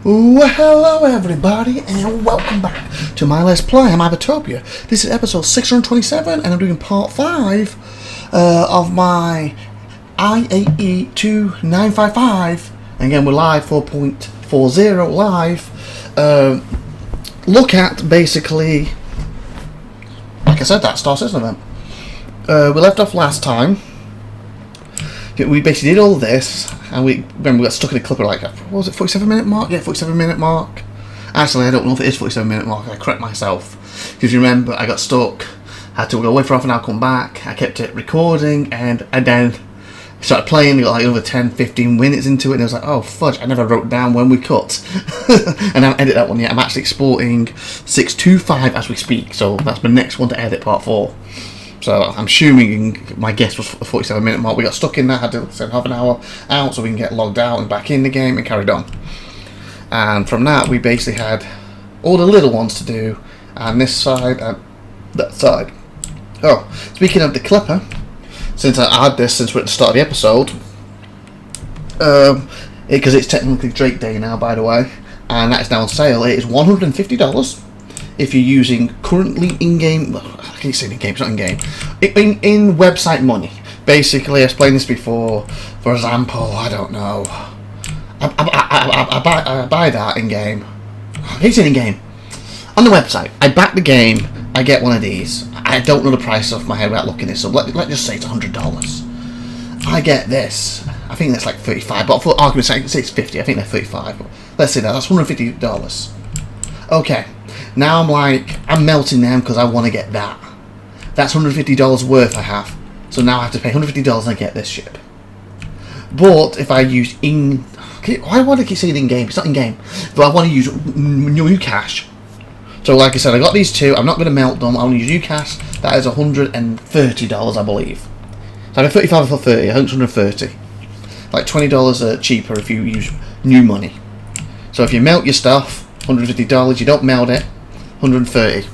Well, hello everybody, and welcome back to my Let's Play. I'm IVATOPIA. This is episode 627, and I'm doing part 5 of my IAE 2955. Again, we're live, 4.40 live. Look at, basically, like I said, that Star System event. We left off last time. We basically did all this, and we got stuck in a clipper like, what was it, 47-minute mark? Yeah, 47-minute mark. Actually, I don't know if it is 47-minute mark. I correct myself, because you remember I got stuck. I had to go away for half an hour, come back. I kept it recording, and then started playing. We got like over 10-15 minutes into it, and I was like, oh fudge! I never wrote down when we cut, and I haven't edited that one yet. I'm actually exporting 625 as we speak, so that's my next one to edit, part 4. So I'm assuming my guess was the 47-minute mark. We got stuck in there, had to send half an hour out so we can get logged out and back in the game and carried on. And from that, we basically had all the little ones to do, and this side and that side. Oh, speaking of the clipper, since I had this since we're at the start of the episode, because it's technically Drake Day now, by the way, and that is now on sale. It is $150 if you're using currently in-game. Well, I keep saying in-game, it's not in-game. In website money. Basically, I explained this before. For example, I don't know. I buy that in-game. I keep saying in-game. On the website, I back the game. I get one of these. I don't know the price off my head without looking this up. Let's just say it's $100. I get this. I think that's like 35, but for argument's sake, say it's 50. I think they're 35. But let's say that's $150. Okay. Now I'm melting them because I want to get that. That's $150 worth I have. So now I have to pay $150 and I get this ship. But if I use why would I keep saying in-game? It's not in-game. But I want to use new cash. So like I said, I got these two. I'm not going to melt them. I want to use new cash. That is $130, I believe. So I got 35 for 30. I think it's 130. Like $20 cheaper if you use new money. So if you melt your stuff, $150. You don't melt it, $130.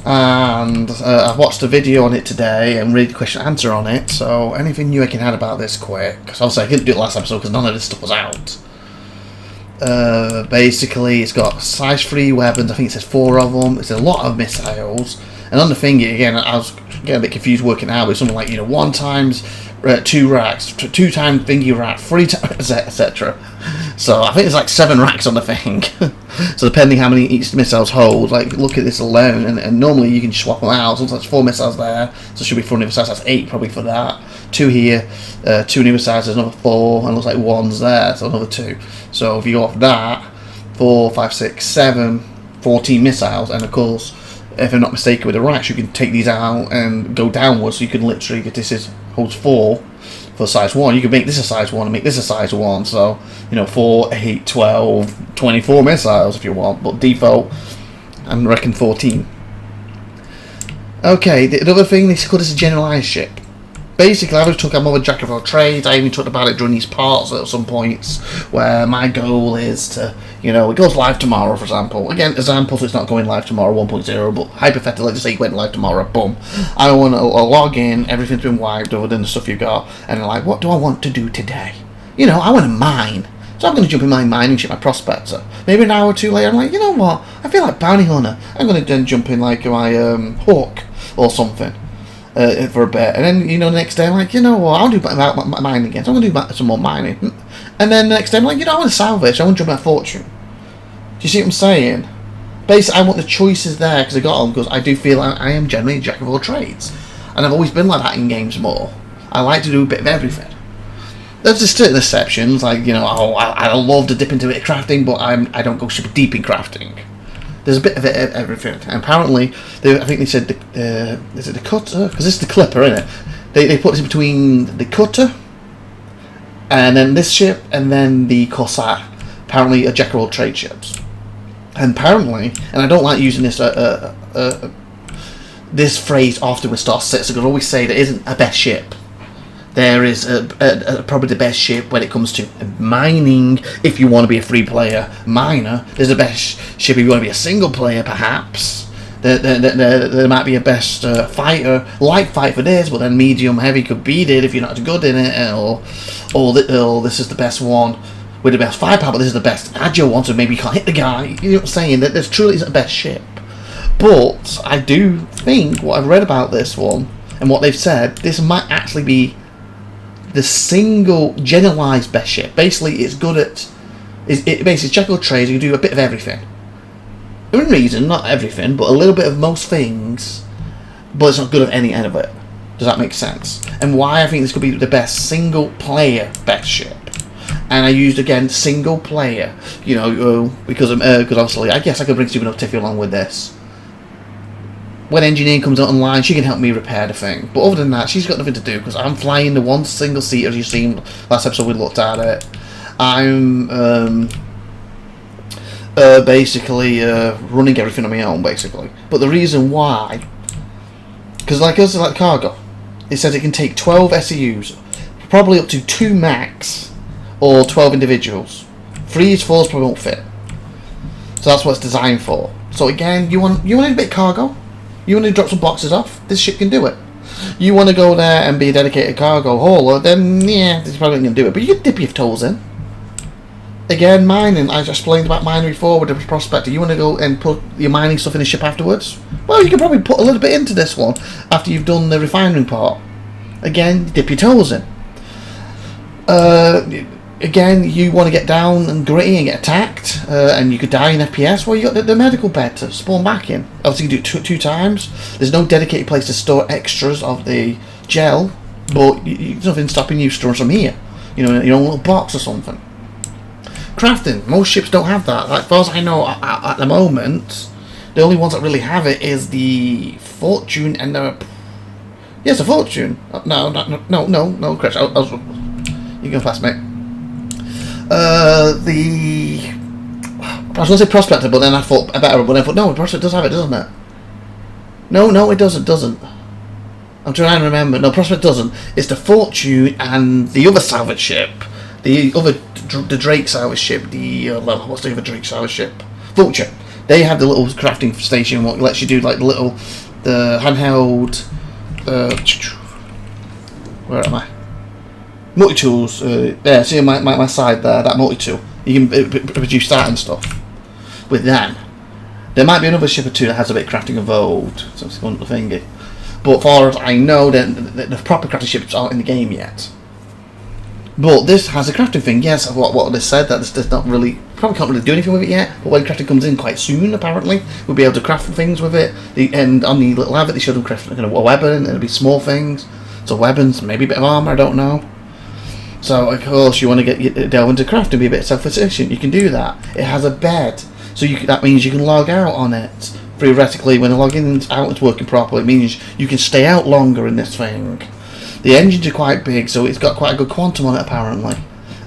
And I watched a video on it today and read the question and answer on it. So anything new I can add about this quick? Because obviously I couldn't do it last episode because none of this stuff was out. Basically, it's got size 3 weapons. I think it says 4 of them. It's a lot of missiles. And on the thingy again, I was getting a bit confused working out with something like 1 times 2 racks, 2 times thingy rack, 3 times etc. So I think it's like 7 racks on the thing. So depending how many each missiles hold, like look at this alone, and normally you can swap them out. Sometimes 4 missiles there, so it should be 4 new missiles. That's 8 probably for that. 2 here, 2 new missiles. There's another 4, and it looks like 1's there, so another 2. So if you go off that, 4, 5, 6, 7, 14 missiles, and of course, if I'm not mistaken, with the racks, you can take these out and go downwards. So you can literally, if this holds 4. For size 1, you can make this a size 1 and make this a size 1, so 4, 8, 12, 24 missiles if you want, but default I reckon 14. Okay, the other thing, they call this a generalized ship. Basically, I'm more of a jack of all trades. I even talked about it during these parts at some points where my goal is to, it goes live tomorrow, for example. Again, example, so it's not going live tomorrow, 1.0, but hypothetically, let's say it went live tomorrow, boom. I want to log in, everything's been wiped other than the stuff you've got, and I'm like, what do I want to do today? I want to mine. So I'm going to jump in my mining ship, my prospector. Maybe an hour or 2 later, I'm like, you know what? I feel like bounty hunter. I'm going to then jump in like my hawk or something. For a bit, and then the next day I'm like, I'll do mining again. So I'm gonna do some more mining, and then the next day I'm like, I want to salvage. I want to jump my fortune. Do you see what I'm saying? Basically, I want the choices there because I got them because I do feel I am generally a jack of all trades, and I've always been like that in games more. I like to do a bit of everything. There's just certain exceptions, like I love to dip into it crafting, but I don't go super deep in crafting. There's a bit of everything. And apparently, I think they said, is it the cutter? Because this is the clipper, isn't it? They put this in between the cutter, and then this ship, and then the Corsair. Apparently, a jack of all trade ships. And apparently, and I don't like using this this phrase often with Star Citizen, because I always say there isn't a best ship. There is probably the best ship when it comes to mining. If you want to be a free player miner, there's the best ship if you want to be a single player, perhaps. There might be a best fighter, light fight for this, but then medium heavy could beat it if you're not good in it, or this is the best one with the best firepower, but this is the best agile one, so maybe you can't hit the guy. You know what I'm saying? That this truly isn't the best ship. But I do think what I've read about this one and what they've said, this might actually be the single generalized best ship. Basically, it's good at basically jack of all trades. You can do a bit of everything. Within reason, not everything, but a little bit of most things. But it's not good at any end of it. Does that make sense? And why I think this could be the best single player best ship. And I used again single player, you know, because obviously I guess I could bring SupernovaTiffy along with this. When engineering comes out online, she can help me repair the thing. But other than that, she's got nothing to do because I'm flying the one single seater, as you've seen last episode we looked at it. I'm basically running everything on my own, basically. But the reason why, because like us, like cargo, it says it can take 12 SEUs, probably up to 2 max, or 12 individuals. 3s, 4s probably won't fit. So that's what it's designed for. So again, you want a bit of cargo. You want to drop some boxes off? This ship can do it. You want to go there and be a dedicated cargo hauler? Then yeah, this is probably not going to do it. But you can dip your toes in. Again, mining. I just explained about mining before with the prospector. You want to go and put your mining stuff in the ship afterwards? Well, you can probably put a little bit into this one after you've done the refining part. Again, dip your toes in. Again, you want to get down and gritty and get attacked, and you could die in FPS. Well, you got the medical bed to spawn back in. Obviously, you do it two times. There's no dedicated place to store extras of the gel, but there's nothing stopping you storing some here. You know, in your own little box or something. Crafting. Most ships don't have that. Like, as far as I know, at the moment, the only ones that really have it is the Fortune and the... Yes, the Fortune. No, Chris. You can pass me. I was going to say Prospector, but then I thought better. But I thought, no, Prospector does have it, doesn't it? No, it doesn't. I'm trying to remember. No, Prospector doesn't. It's the Fortune and the other salvage ship. The Drake salvage ship. What's the other Drake salvage ship? Vulture. They have the little crafting station, what lets you do like the handheld. Where am I? Multi-tools, there, see my side there, that multi-tool. You can produce that and stuff with them. There might be another ship or two that has a bit of crafting involved, so it's going to the thingy. But as far as I know, the proper crafting ships aren't in the game yet. But this has a crafting thing, yes, what they said, that this not really, probably can't really do anything with it yet, but when crafting comes in quite soon, apparently, we'll be able to craft things with it. And on the little advert, they showed them crafting a weapon, and it'll be small things, so weapons, maybe a bit of armour, I don't know. So of course you want to delve into crafting, be a bit self-sufficient. You can do that. It has a bed, so that means you can log out on it. Theoretically, when the login out is working properly, it means you can stay out longer in this thing. The engines are quite big, so it's got quite a good quantum on it apparently.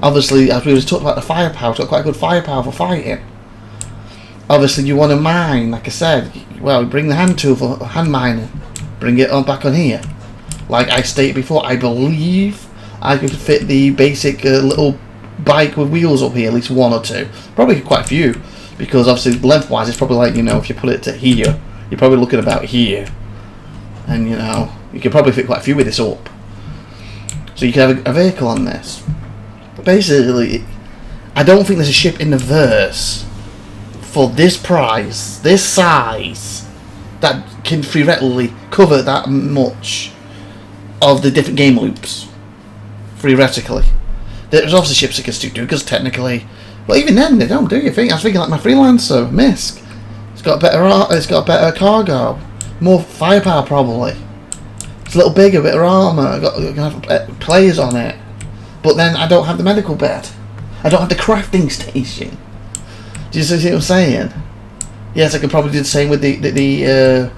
Obviously, as we were talking about the firepower, it's got quite a good firepower for fighting. Obviously, you want to mine, like I said. Well, bring the hand tool for hand mining. Bring it on back on here. Like I stated before, I believe I could fit the basic little bike with wheels up here, at least 1 or 2. Probably quite a few, because obviously lengthwise it's probably like, you know, if you put it to here, you're probably looking about here. And, you know, you could probably fit quite a few with this up. So you could have a vehicle on this. Basically, I don't think there's a ship in the verse for this price, this size, that can theoretically cover that much of the different game loops. Theoretically, there's obviously ships that can still do, because technically, well, even then they don't do you think. I was thinking like my freelancer Misk. It's got better cargo, more firepower probably. It's a little bigger, bit of armor. Got players on it, but then I don't have the medical bed. I don't have the crafting station. Do you see what I'm saying? Yes, I could probably do the same with the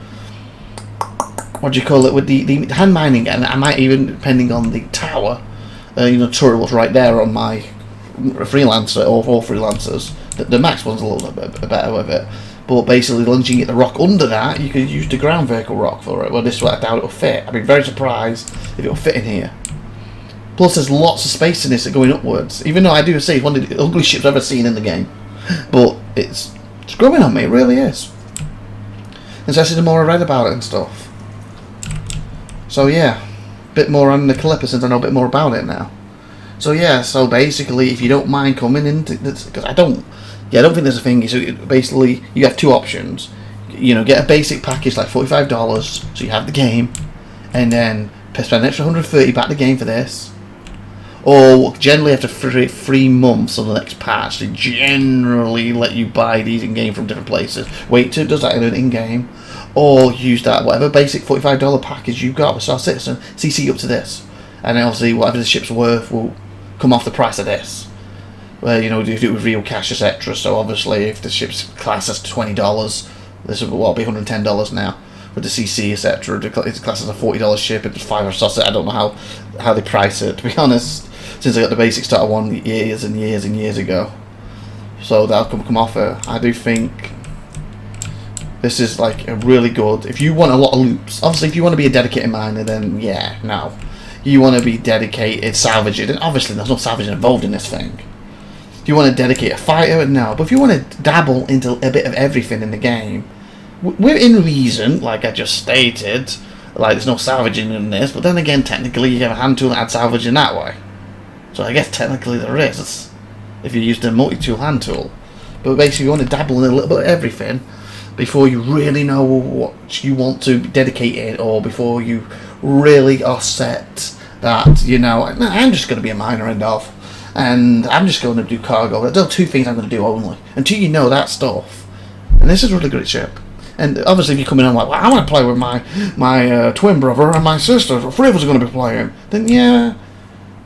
what do you call it, with the hand mining, and I might even, depending on the tower. You know, turret was right there on my freelancer, or all freelancers. The max one's a little bit better with it, but basically, once you get the rock under that, you could use the ground vehicle rock for it. Well, this way I doubt it'll fit. I'd be very surprised if it'll fit in here. Plus, there's lots of space in this going upwards. Even though I do say it's one of the ugliest ships I've ever seen in the game, but it's growing on me. It really is. Especially the more I read about it and stuff. So yeah. Bit more on the Calipper since I know a bit more about it now. So yeah, so basically, if you don't mind coming into this, because I don't think there's a thing. So basically, you have two options. You know, get a basic package like $45, so you have the game, and then spend an extra $130 back the game for this. Or generally after 3 months on the next patch, they generally let you buy these in game from different places. Wait till it does that in game, or use that whatever basic $45 package you've got with Star Citizen, CC up to this, and then obviously whatever the ship's worth will come off the price of this. Where, you know, do it with real cash, etc. So obviously, if the ship's class is $20, this will be $110 now with the CC, etc. It's classed as a $40 ship. It's $5 or so. I don't know how they price it, to be honest. Since I got the basic starter one years and years and years ago, so that'll come off it. I do think this is like a really good. If you want a lot of loops, obviously, if you want to be a dedicated miner, then yeah, no. You want to be dedicated salvaging, and obviously there's no salvaging involved in this thing. If you want to dedicate a fighter, no. But if you want to dabble into a bit of everything in the game, we're in reason, like I just stated. Like there's no salvaging in this, but then again, technically you have a hand tool that adds salvaging that way. So I guess technically there is, if you use the multi-tool hand tool. But basically you want to dabble in a little bit of everything before you really know what you want to dedicate it, or before you really are set that, you know, I'm just going to be a miner end off, and I'm just going to do cargo. There are 2 things I'm going to do only, until you know that stuff. And this is a really great ship. And obviously if you come in and like, well, I want to play with my twin brother and my sister, 3 of us are going to be playing, then yeah,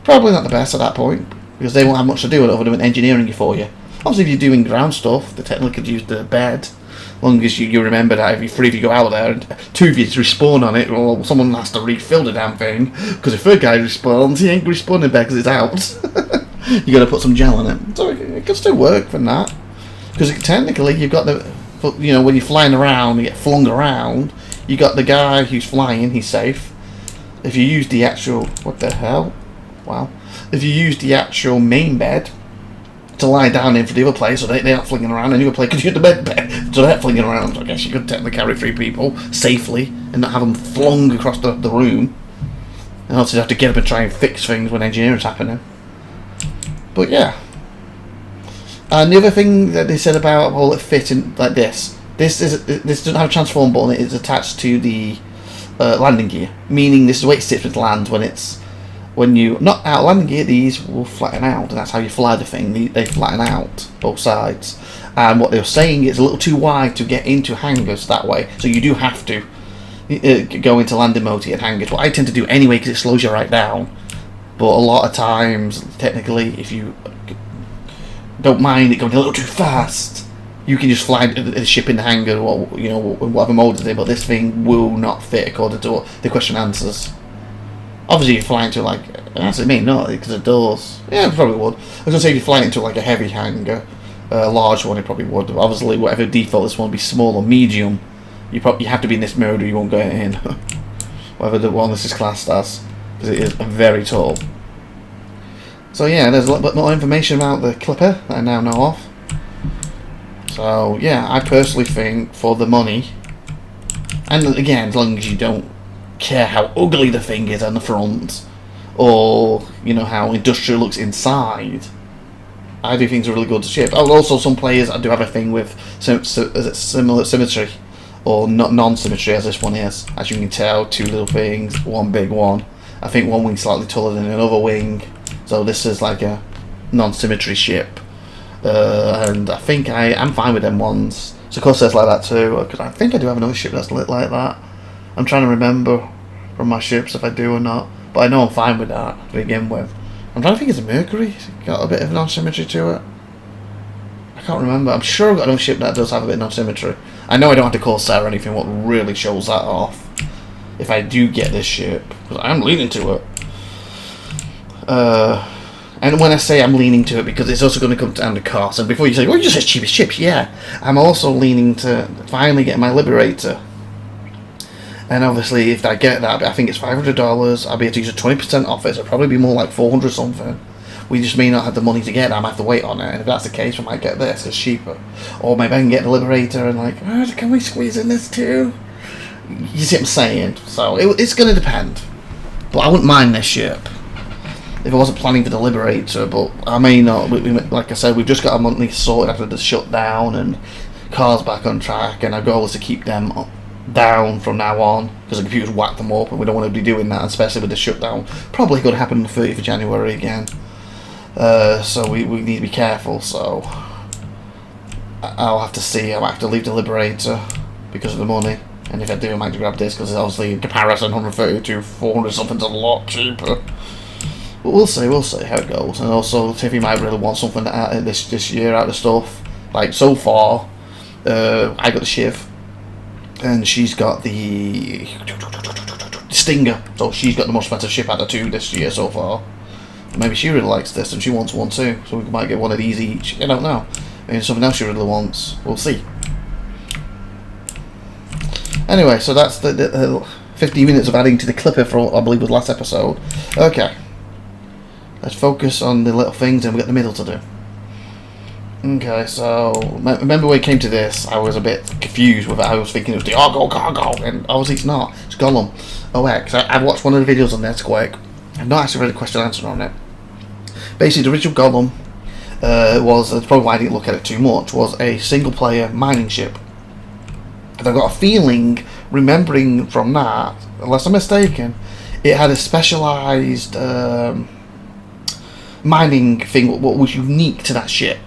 probably not the best at that point, because they won't have much to do with it other than engineering it for you. Obviously, if you're doing ground stuff, they technically could use the bed, as long as you remember that if 3 of you go out there and 2 of you respawn on it, well, someone has to refill the damn thing, because if 3rd guy respawns, he ain't respawning bed because it's out. You got to put some gel in it. So it can still work from that, because technically you've got the, you know, when you're flying around, you get flung around, you got the guy who's flying, he's safe. If you use the actual, what the hell? Wow. If you use the actual main bed to lie down in for the other player, so they're not flinging around, and the other player could use the bed, so they're flinging around. So I guess you could technically carry 3 people safely and not have them flung across the room. And also you have to get up and try and fix things when engineering's happening. But yeah. And the other thing that they said about, well, it fit in like this. This doesn't have a transform button. It is attached to the landing gear, meaning this is the way it sits with land when you not out landing gear. These will flatten out, and that's how you fly the thing. They flatten out both sides. And what they were saying is it's a little too wide to get into hangars that way, so you do have to go into landing mode to get hangars. What I tend to do anyway, because it slows you right down. But a lot of times, technically, if you don't mind it going a little too fast, you can just fly the ship in the hangar, or you know, whatever mode it's in. But this thing will not fit according to what the question answers. Obviously, you're flying to like, that's what I mean, not because of doors. Yeah, it probably would. I was gonna say if you're flying into like a heavy hangar, a large one, it probably would. Obviously, whatever default this one would be, small or medium. You have to be in this mode, or you won't go in. Whatever the one this is classed as, because it is very tall. So yeah, there's a little bit more information about the Clipper that I now know of. So yeah, I personally think for the money, and again, as long as you don't care how ugly the thing is on the front, or you know how industrial looks inside, I do think it's a really good ship. Oh, also some players I do have a thing with similar symmetry, or non-symmetry as this one is. As you can tell, 2 little things, 1 big one. I think one wing slightly taller than another wing, so this is like a non-symmetry ship. And I think I'm fine with them ones. So of course it's like that too, because I think I do have another ship that's lit like that. I'm trying to remember from my ships if I do or not, but I know I'm fine with that to begin with. I'm trying to think, it's a Mercury, it's got a bit of non-symmetry to it. I can't remember. I'm sure I've got another ship that does have a bit of non-symmetry. I know I don't have to call Sarah or anything, what really shows that off, if I do get this ship, because I'm leaning to it. And when I say I'm leaning to it, because it's also going to come down to cost. And before you say, well, you just said cheapest ships, yeah. I'm also leaning to finally get my Liberator. And obviously, if I get that, I think it's $500. I'll be able to use a 20% off it, so it'll probably be more like 400 something. We just may not have the money to get that. I might have to wait on it. And if that's the case, we might get this, it's cheaper. Or maybe I can get the Liberator and like, oh, can we squeeze in this too? You see what I'm saying? So it's going to depend. But I wouldn't mind this ship. if I wasn't planning for the Liberator, but I may not. Like I said, we've just got our monthly sorted after the shutdown and cars back on track, and our goal is to keep them down from now on, because the computers whacked them up, and we don't want to be doing that, especially with the shutdown. Probably going to happen on the 30th of January again. So we need to be careful, so I'll have to see. I might have to leave the Liberator because of the money, and if I do, I might grab this, because obviously in comparison 130 to 400 something's a lot cheaper. But we'll see how it goes. And also, Tiffy might really want something this year out of stuff. Like, so far, I got the Shiv, and she's got the Stinger, so she's got the most expensive ship out of 2 this year so far. Maybe she really likes this and she wants one too, so we might get one of these each. I don't know. Maybe something else she really wants. We'll see. Anyway, so that's the 15 minutes of adding to the clipper for, I believe, was last episode. Okay. Let's focus on the little things and we've got the middle to do. Okay, so remember when it came to this, I was a bit confused with it. I was thinking it was the Argo Cargo, and obviously it's not. It's Gollum OX. I've watched one of the videos on this quick. I've not actually read a question and answer on it. Basically, the original Gollum was, probably why I didn't look at it too much, was a single player mining ship. And I've got a feeling, remembering from that, unless I'm mistaken, it had a specialised mining thing what was unique to that ship.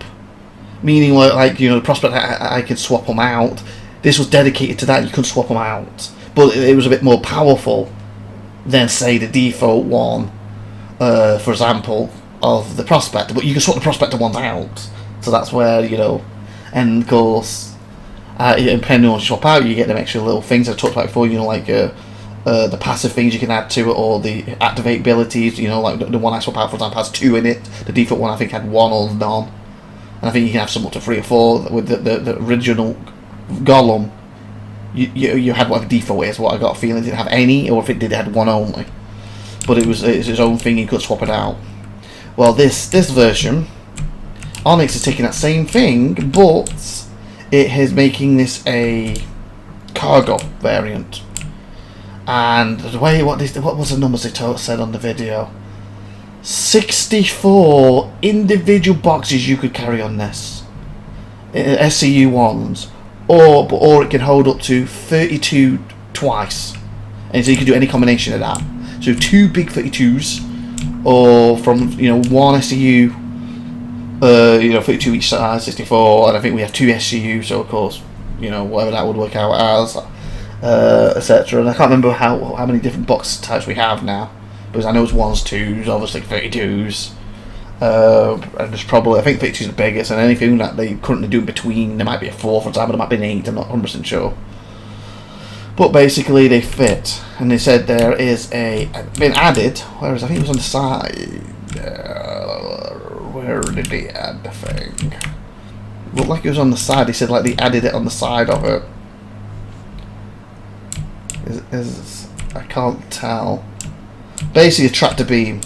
Meaning, like, you know, the prospect I could swap them out. This was dedicated to that, you couldn't swap them out. But it was a bit more powerful than, say, the default one, for example, of the Prospector. But you can swap the Prospector ones out. So that's where, you know, and of course, depending on what you swap out, you get them extra little things I talked about before, you know, like the passive things you can add to it, or the activate abilities, you know, like the one I swap out, for example, has 2 in it. The default one, I think, had 1 or none. And I think you can have some up to 3 or 4. With the original Gollum, you had whatever default is. What I got a feeling it didn't have any, or if it did, it had 1 only. But it's its own thing. You could swap it out. Well, this version, Onyx is taking that same thing, but it is making this a cargo variant. And the way what was the numbers they said on the video? 64 individual boxes you could carry on this, SCU ones, or it can hold up to 32 twice, and so you can do any combination of that. So 2 big 32s, or from, you know, 1 SCU, you know, 32 each size, 64, and I think we have 2 SCU, so of course, you know, whatever that would work out as, etc. And I can't remember how many different box types we have now. Because I know it's 1s, 2s, obviously 32s, and there's probably, I think 32s are the biggest, and anything that they currently do in between, there might be a 4, for example, there might be an 8, I'm not 100% sure. But basically they fit, and they said there is been added, whereas I think it was on the side, where did they add the thing? It looked like it was on the side, they said like they added it on the side of it. I can't tell. Basically a tractor beam.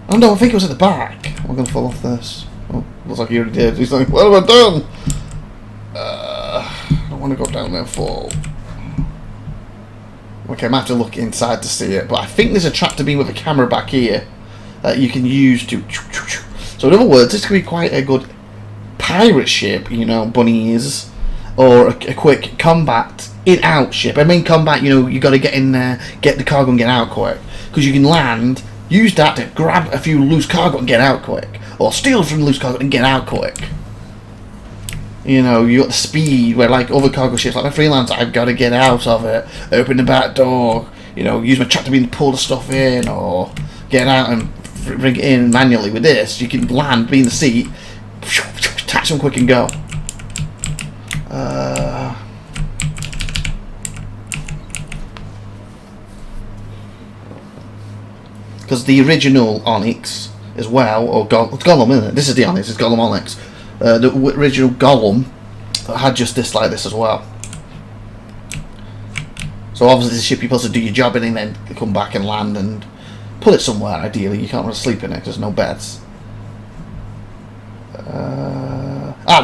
Oh no, I think it was at the back. I'm going to fall off this. Oh, looks like he already did. He's like, what have I done? I don't want to go down there and fall. Okay, I might have to look inside to see it. But I think there's a tractor beam with a camera back here that you can use to... So in other words, this could be quite a good pirate ship, you know, bunnies, or a quick combat in-out ship. I mean combat, you know, you got to get in there, get the cargo and get out quick. Because you can land, use that to grab a few loose cargo and get out quick. Or steal from loose cargo and get out quick. You know, you got the speed where, like other cargo ships, like my Freelancer, I've got to get out of it, open the back door, you know, use my tractor beam to pull the stuff in, or get out and bring it in manually. With this, you can land, be in the seat, attach them quick and go. Because the original Onyx as well, or it's Gollum, isn't it? This is the Onyx, it's Gollum Onyx. The original Gollum had just this like this as well. So obviously the ship you're supposed to do your job in and then come back and land and put it somewhere, ideally. You can't really sleep in it because there's no beds.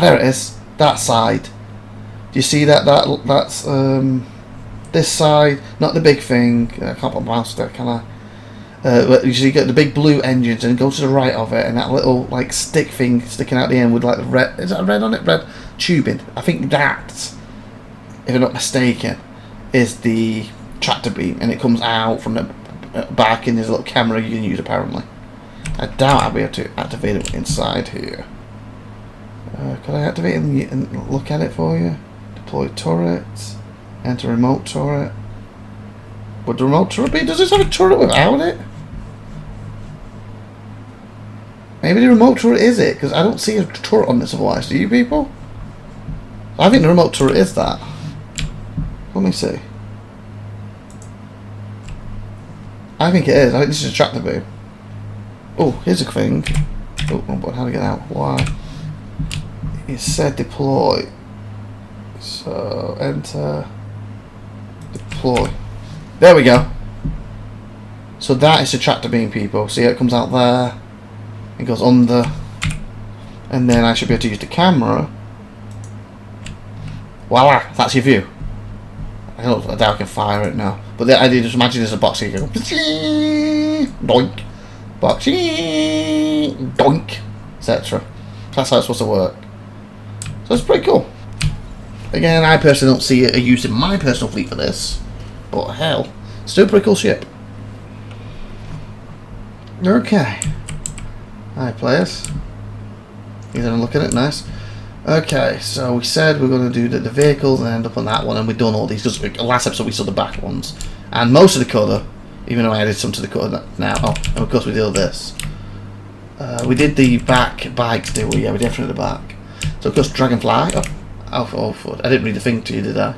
There it is. That side. Do you see that? That's this side, not the big thing. I can't put my mouse there, can I? You get the big blue engines and go to the right of it, and that little like stick thing sticking out the end with like the red. Is that red on it? Red tubing. I think that, if I'm not mistaken, is the tractor beam, and it comes out from the back, and there's a little camera you can use apparently. I doubt I'll be able to activate it inside here. Could I activate it and look at it for you? Deploy turret. Enter remote turret. Would the remote turret be? Does this have a turret without it? Maybe the remote turret is it, because I don't see a turret on this otherwise. Do you people? I think the remote turret is that. Let me see. I think it is. I think this is a tractor beam. Oh, here's a thing. Oh, but how to get out? Why? It said deploy. So enter. Deploy. There we go. So that is the tractor beam, people. See how it comes out there? It goes under. And then I should be able to use the camera. Voila! That's your view. I doubt I can fire it now. But the idea, just imagine there's a box here. You go doink, box, doink, etc. That's how it's supposed to work. So it's pretty cool. Again, I personally don't see a use in my personal fleet for this. But hell, still a pretty cool ship. Okay. Hi players. You didn't look at it, nice. Okay, so we said we're going to do the vehicles and end up on that one, and we've done all these, because last episode we saw the back ones. And most of the cover, even though I added some to the cover now. Oh, and of course we did this. We did the back bikes, did we? Yeah, we definitely the back. So of course Dragonfly. Oh, I didn't read the thing to you, did I?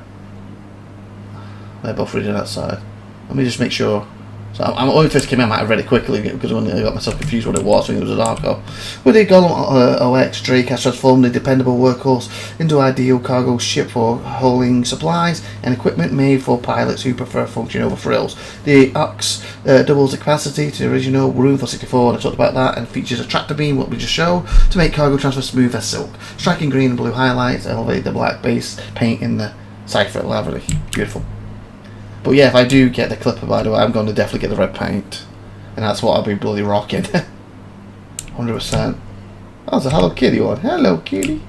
They're both reading that side. Let me just make sure. So when it first came in, I might have read it quickly because I got myself confused what it was when it was a Darko. With the Golem OX, Drake has transformed the dependable workhorse into ideal cargo ship for hauling supplies and equipment made for pilots who prefer function over frills. The OX doubles the capacity to the original room for 64, and I talked about that, and features a tractor beam, what we just showed, to make cargo transfer smooth as silk. Striking green and blue highlights elevate the black base paint in the Sci-Fi livery. Beautiful. But yeah, if I do get the Clipper, by the way, I'm going to definitely get the red paint. And that's what I'll be bloody rocking. 100%. Oh, it's a Hello Kitty one. Hello Kitty.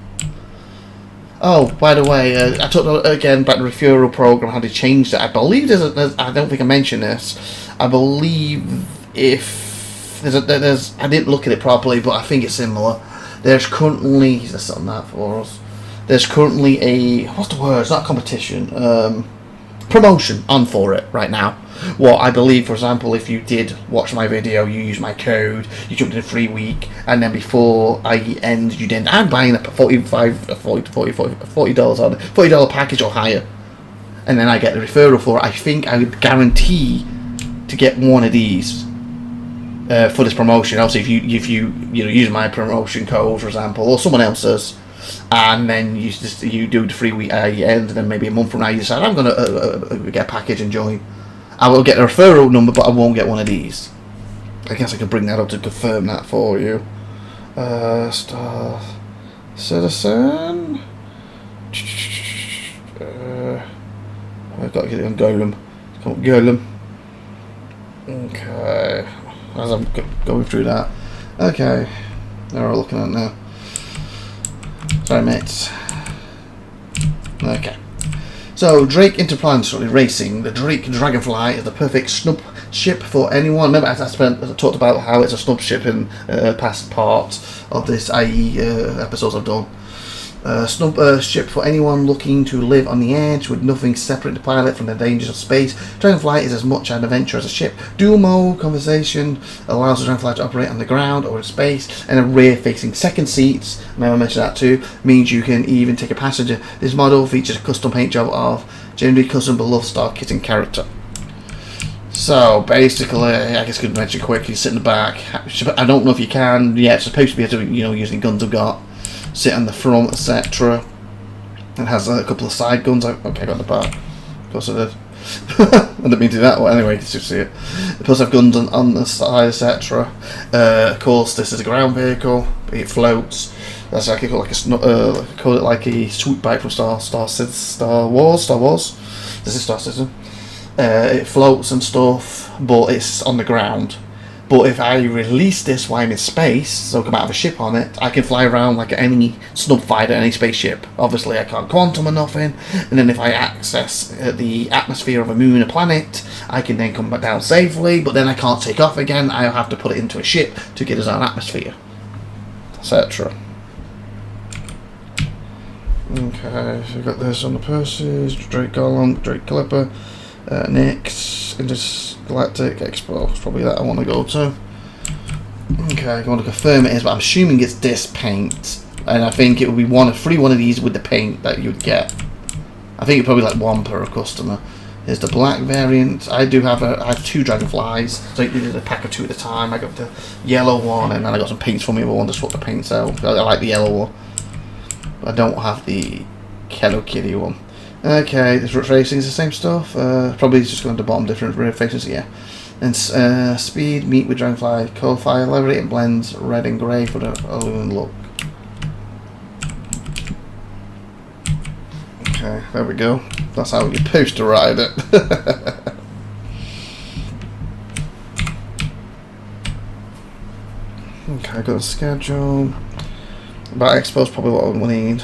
Oh, by the way, I talked again about the referral program, how they changed it. I believe there's I don't think I mentioned this. I believe if there's I didn't look at it properly, but I think it's similar. There's currently, there's something that for us. There's currently a, what's the word? It's not a competition. Promotion on for it right now. What I believe, for example, if you did watch my video, you use my code, you jumped in a free week, and then before IAE ends, you didn't. I'm buying a $40 on $40 package or higher, and then I get the referral for it. I think I would guarantee to get one of these for this promotion. Obviously, if you use my promotion code, for example, or someone else's. And then you do the free week end, and then maybe a month from now you decide I'm going to get a package and join. I will get a referral number, but I won't get one of these. I guess I can bring that up to confirm that for you. Star Citizen. I've got to get it on Golem. Come on, Golem. Okay. As I'm going through that. Okay. Now we're looking at it now. Sorry, mates. Okay. So, Drake Interplanetary Racing. The Drake Dragonfly is the perfect snub ship for anyone. Remember, I talked about how it's a snub ship in past parts of this IE episodes I've done. Snub ship for anyone looking to live on the edge with nothing separate the pilot from the dangers of space. Dragonfly is as much an adventure as a ship. Dual mode conversation allows the Dragonfly to operate on the ground or in space, and a rear facing second seats, remember I mentioned that too, means you can even take a passenger. This model features a custom paint job of generally custom beloved star kit and character. So basically, I guess I could mention quick, you sit in the back. I don't know if you can, yeah, it's supposed to be able to, using guns I've got. Sit on the front, etc. It has a couple of side guns. Okay, I got the back. Of course I did. I didn't mean to do that. Well, anyway, you can still see it. Plus, I have guns on the side, etc. Of course, this is a ground vehicle. It floats. That's like call it like a swoop bike from Star Wars. This is Star Citizen. It floats and stuff, but it's on the ground. But if I release this while I'm in space, so come out of a ship on it, I can fly around like any snub fighter, any spaceship. Obviously, I can't quantum or nothing. And then if I access the atmosphere of a moon or planet, I can then come back down safely. But then I can't take off again. I'll have to put it into a ship to get us our atmosphere, etc. Okay, so we've got this on the purses, Drake Garland, Drake Clipper, next, Intergalactic Expo, it's probably that I want to go to. Okay, I want to confirm it is, but I'm assuming it's this paint, and I think it would be one of these with the paint that you'd get. I think it's probably like one per customer. Here's the black variant. I have 2 dragonflies, so you did a pack of 2 at a time. I got the yellow one, and then I got some paints for me, but I want to swap the paints out. I like the yellow one. I don't have the Hello Kitty one. Okay, this racing is the same stuff. Probably just going to the bottom, different faces, yeah. And speed, meat with dragonfly, coal fire, levitating blends, red and grey for the balloon look. Okay, there we go. That's how you're supposed to ride it. Okay, I got a schedule. But Expo's probably what I would need.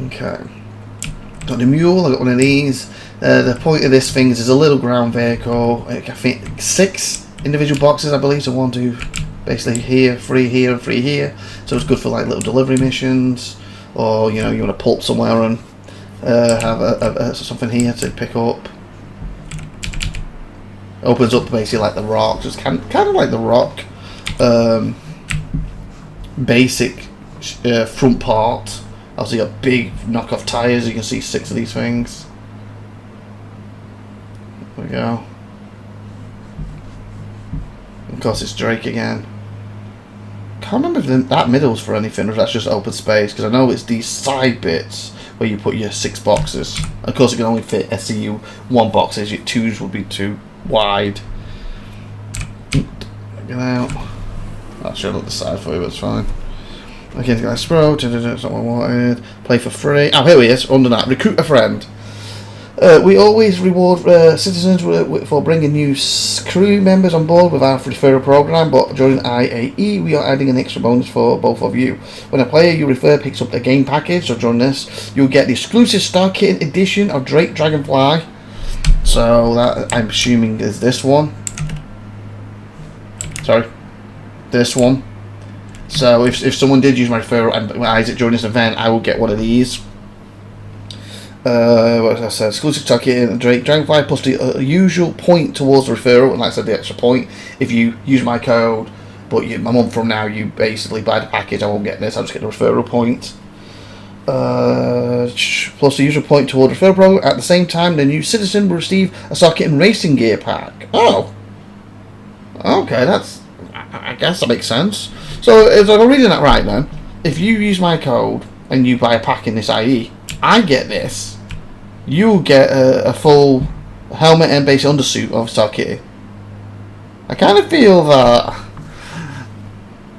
Okay. Got the mule, I got one of these. The point of this thing is there's a little ground vehicle. I think 6 individual boxes, I believe. So 1, 2, basically here, 3 here, and 3 here. So it's good for like little delivery missions. Or, you know, you want to pull up somewhere and have something here to pick up. Opens up basically like the rock. Just kind of like the rock. Basic front part. Obviously got big knockoff tyres. You can see 6 of these things. There we go. Of course it's Drake again. Can't remember if that middle's for anything or if that's just open space, because I know it's these side bits where you put your 6 boxes. Of course it can only fit SCU 1 boxes. Your 2s would be too wide. Get out. I'll show up the side for you, but it's fine. Okay, guys, Spro, that's not what I wanted. Play for free. Oh, here he is, under that. Recruit a friend. We always reward citizens for bringing new crew members on board with our referral program, but during IAE we are adding an extra bonus for both of you. When a player you refer picks up a game package, so during this, you'll get the exclusive Star Kitten edition of Drake Dragonfly. So that, I'm assuming, is this one. Sorry. This one. So if someone did use my referral and buys it during this event, I will get one of these. What I said, exclusive Tucky and Drake Dragonfly plus the usual point towards the referral, and like I said, the extra point if you use my code. But a month from now, you basically buy the package. I won't get this. I'll just get the referral point. Plus the usual point toward the referral program. At the same time, the new citizen will receive a Star Kitten racing gear pack. Oh, okay, I guess that makes sense. So if I'm reading that right, then if you use my code and you buy a pack in this IE, I get this. You get a full helmet and basic undersuit of Star Kitty. I kind of feel that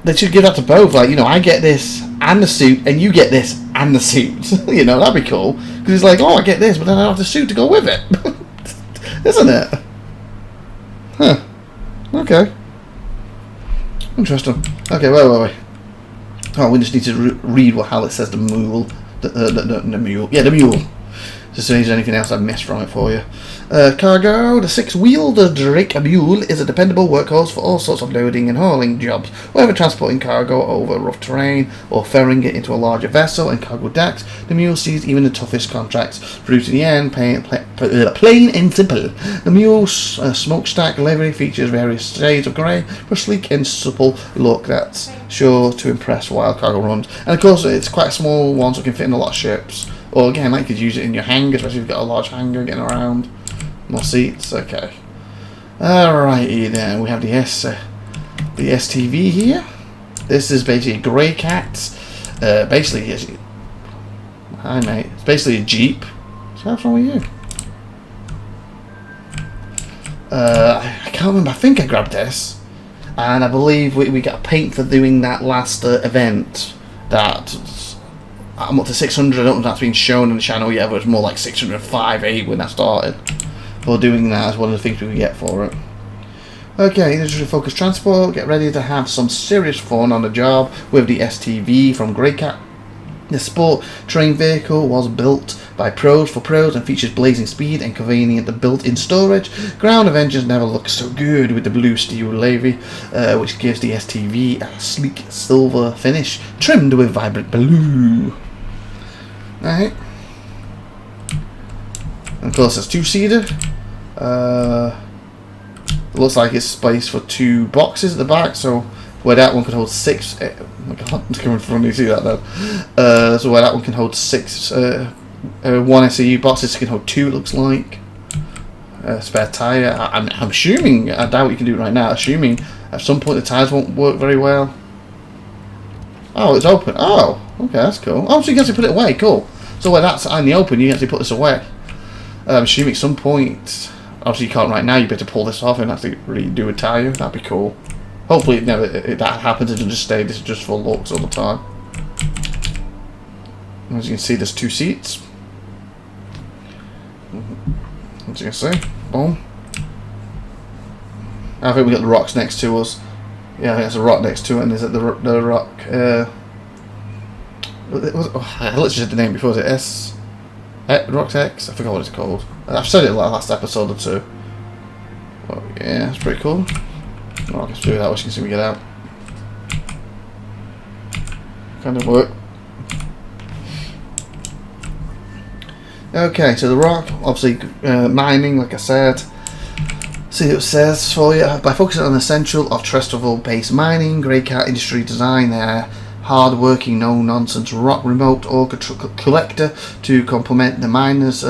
they should give that to both. Like, you know, I get this and the suit, and you get this and the suit. You know, that'd be cool. Because it's like, oh, I get this, but then I have the suit to go with it. Isn't it? Huh. Okay. Interesting. Okay, wait. Oh, we just need to read how it says the mule. The mule. Yeah, the mule. Just see if there's anything else I've missed from it for you. Cargo. The 6-wheeled Drake Mule is a dependable workhorse for all sorts of loading and hauling jobs, whether transporting cargo over rough terrain or ferrying it into a larger vessel and cargo decks. The Mule sees even the toughest contracts through to the end, plain and simple. The Mule's smokestack livery features various shades of grey for a sleek and supple look that's sure to impress while cargo runs. And of course, it's quite a small one, so it can fit in a lot of ships. Or again, like you could use it in your hangar, especially if you've got a large hangar getting around. More seats, okay. Alrighty then, we have the STV here. This is basically a grey cat. Basically, hi mate. It's basically a Jeep. So what's wrong with you? I can't remember. I think I grabbed this, and I believe we got a paint for doing that last event. That. I'm up to 600. I don't know if that's been shown on the channel yet, but it's more like 605, 8 when that started. for doing that as one of the things we can get for it. Okay, industry focused transport. Get ready to have some serious fun on the job with the STV from Greycat. The sport train vehicle was built by pros for pros and features blazing speed and convenient built-in storage. Ground of engines never looked so good with the blue steel levy, which gives the STV a sleek silver finish, trimmed with vibrant blue. Alright. And of course it's two-seater. It looks like it's space for 2 boxes at the back, so where that one can hold 6. Oh my god, it's coming from you, see that then. So where that one can hold 6, 1 SAU boxes, it can hold 2, it looks like. Spare tyre. I'm assuming, I doubt you can do it right now, assuming at some point the tyres won't work very well. Oh, it's open. Oh, okay, that's cool. Oh, so you can actually put it away, cool. So where that's in the open, you can actually put this away. I'm assuming at some point. Obviously you can't right now, you better pull this off and actually redo a tyre. That'd be cool. Hopefully that happens, it doesn't just stay, this is just for looks all the time. As you can see, there's 2 seats. As you can see, boom. I think we got the rocks next to us. Yeah, I think there's a rock next to it, and there's the rock, let's just hit the name before, is it Rocks X? I forgot what it's called. I've said it like last episode or 2. Oh yeah, that's pretty cool. Well, I guess do that, which you can see we get out. Kind of work. Okay, so the rock, obviously mining, like I said. See what it says for you. By focusing on the essential of terrestrial-based mining, Greycat Industry design their hard-working, no-nonsense rock remote ore collector to complement the miners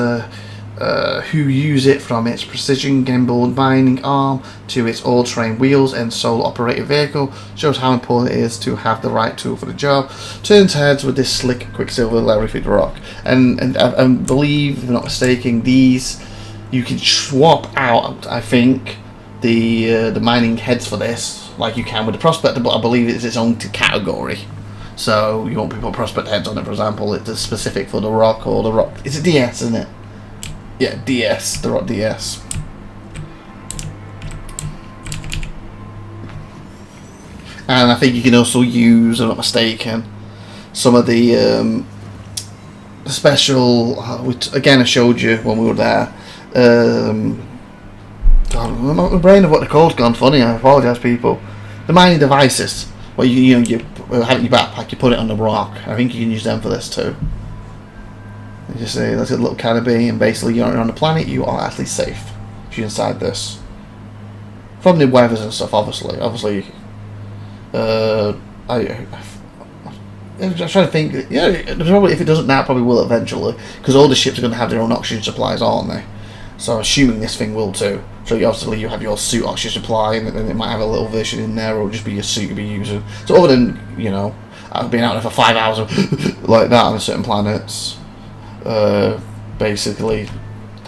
who use it, from its precision gimbal mining arm to its all-terrain wheels and sole-operated vehicle. Shows how important it is to have the right tool for the job. Turns heads with this slick Quicksilver Larry-feed rock, and I believe, if I'm not mistaken, these you can swap out. I think the mining heads for this, like you can with the Prospector, but I believe it's its own category. So you won't put Prospect heads on it, for example. It's specific for the rock or the rock. It's a DS, isn't it? Yeah, DS, the rock DS. And I think you can also use, if I'm not mistaken, some of the special, which again I showed you when we were there. God, my brain of what they're called gone funny. I apologise, people. The mining devices, where you have it in your backpack, you put it on the rock. I think you can use them for this too. You just say that's a little canopy, and basically you're on the planet, you are actually safe if you're inside this. From the weathers and stuff, obviously. I'm trying to think. Yeah, probably if it doesn't now, it probably will eventually, because all the ships are going to have their own oxygen supplies, aren't they? So I'm assuming this thing will too. So obviously you have your suit oxygen supply, and then it might have a little version in there, or just be your suit you'll be using. So other than, you know, I've been out there for 5 hours like that on certain planets. Basically,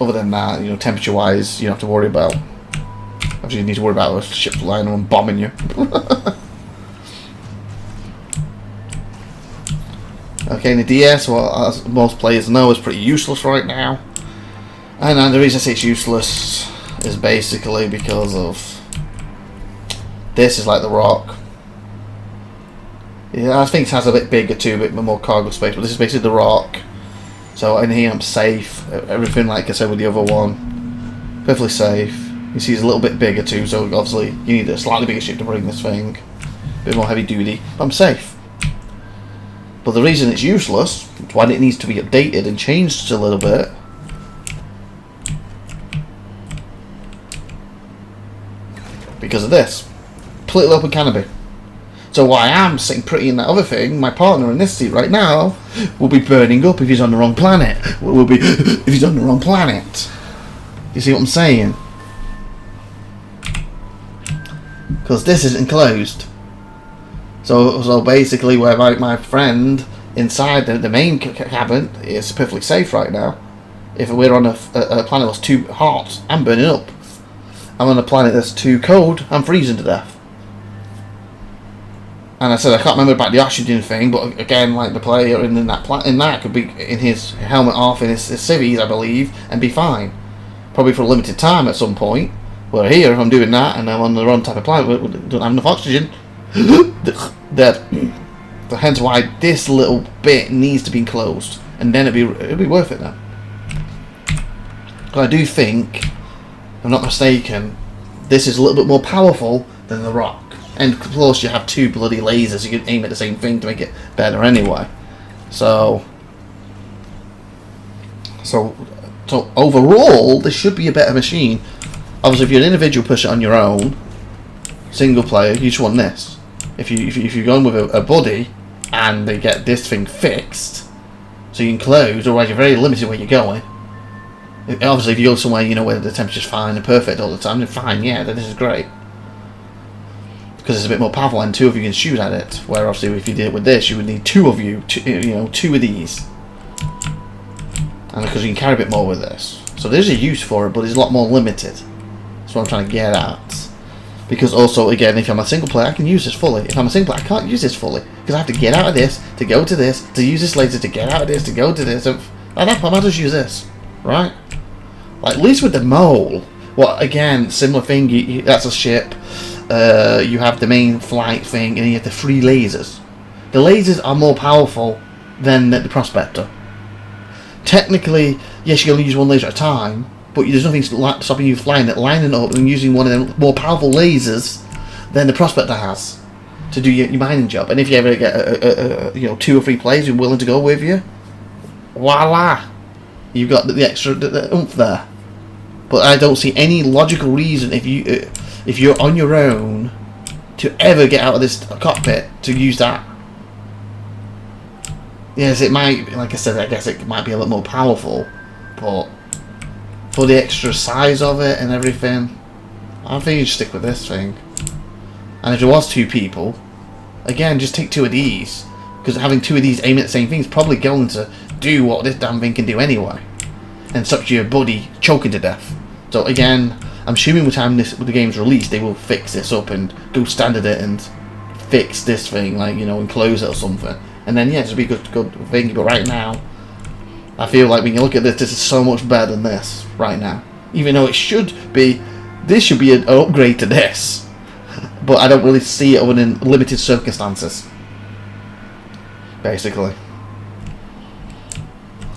other than that, you know, temperature wise, you don't have to worry about. Obviously, you need to worry about a ship flying and bombing you. Okay, and the DS, well, as most players know, is pretty useless right now. And the reason I say it's useless is basically because of this is like the rock. Yeah, I think it has a bit bigger too, a bit more cargo space, but this is basically the rock. So in here I'm safe. Everything, like I said with the other one, perfectly safe. You see it's a little bit bigger too, so obviously you need a slightly bigger ship to bring this thing. A bit more heavy duty, but I'm safe. But the reason it's useless, why it needs to be updated and changed a little bit, because of this. Completely open canopy. So while I am sitting pretty in that other thing, my partner in this seat right now will be burning up if he's on the wrong planet. Will be if he's on the wrong planet. You see what I'm saying? Because this is enclosed. So basically, where my friend inside the main cabin is perfectly safe right now. If we're on a planet that's too hot, I'm burning up. I'm on a planet that's too cold, I'm freezing to death. And I said I can't remember about the oxygen thing, but again, like the player in that could be in his helmet off in his civvies, I believe, and be fine. probably for a limited time at some point. Where here, if I'm doing that and I'm on the wrong type of planet, we don't have enough oxygen, dead. So hence why this little bit needs to be enclosed, and then it'll be worth it now. But I do think, if I'm not mistaken, this is a little bit more powerful than the rock. And plus you have 2 bloody lasers, you can aim at the same thing to make it better anyway. So overall, this should be a better machine. Obviously, if you're an individual person on your own, single player, you just want this. If you're going with a buddy, and they get this thing fixed, so you can close, otherwise you're very limited where you're going. Obviously, if you go somewhere, you know, where the temperature's fine and perfect all the time, then fine, yeah, then this is great. Because it's a bit more powerful and 2 of you can shoot at it. Where obviously if you did it with this, you would need 2 of you, 2 of these. And because you can carry a bit more with this. So there's a use for it, but it's a lot more limited. That's what I'm trying to get at. Because also, again, if I'm a single player, I can use this fully. If I'm a single player, I can't use this fully. Because I have to get out of this, to go to this, to use this laser, to get out of this, to go to this. At that point, I might just use this. Right? Like, at least with the mole. Well, again, similar thing, that's a ship. You have the main flight thing, and you have the 3 lasers. The lasers are more powerful than the prospector. Technically, yes, you can only use 1 laser at a time, but there's nothing stopping you flying it, lining up and using one of them more powerful lasers than the prospector has to do your mining job. And if you ever get 2 or 3 players who are willing to go with you, voila, you've got the extra oomph there. But I don't see any logical reason if you're on your own to ever get out of this cockpit to use that. Yes, it might, like I said, I guess it might be a little more powerful, but for the extra size of it and everything, I think you should stick with this thing. And if there was 2 people, again, just take 2 of these, because having 2 of these aiming at the same thing is probably going to do what this damn thing can do anyway, and stop your buddy choking to death. So again, I'm assuming by the time the game's released, they will fix this up and go standard it and fix this thing, like, enclose it or something. And then, yeah, it'll be a good thing. But right now, I feel like when you look at this is so much better than this right now. Even though this should be an upgrade to this. But I don't really see it other in limited circumstances. Basically.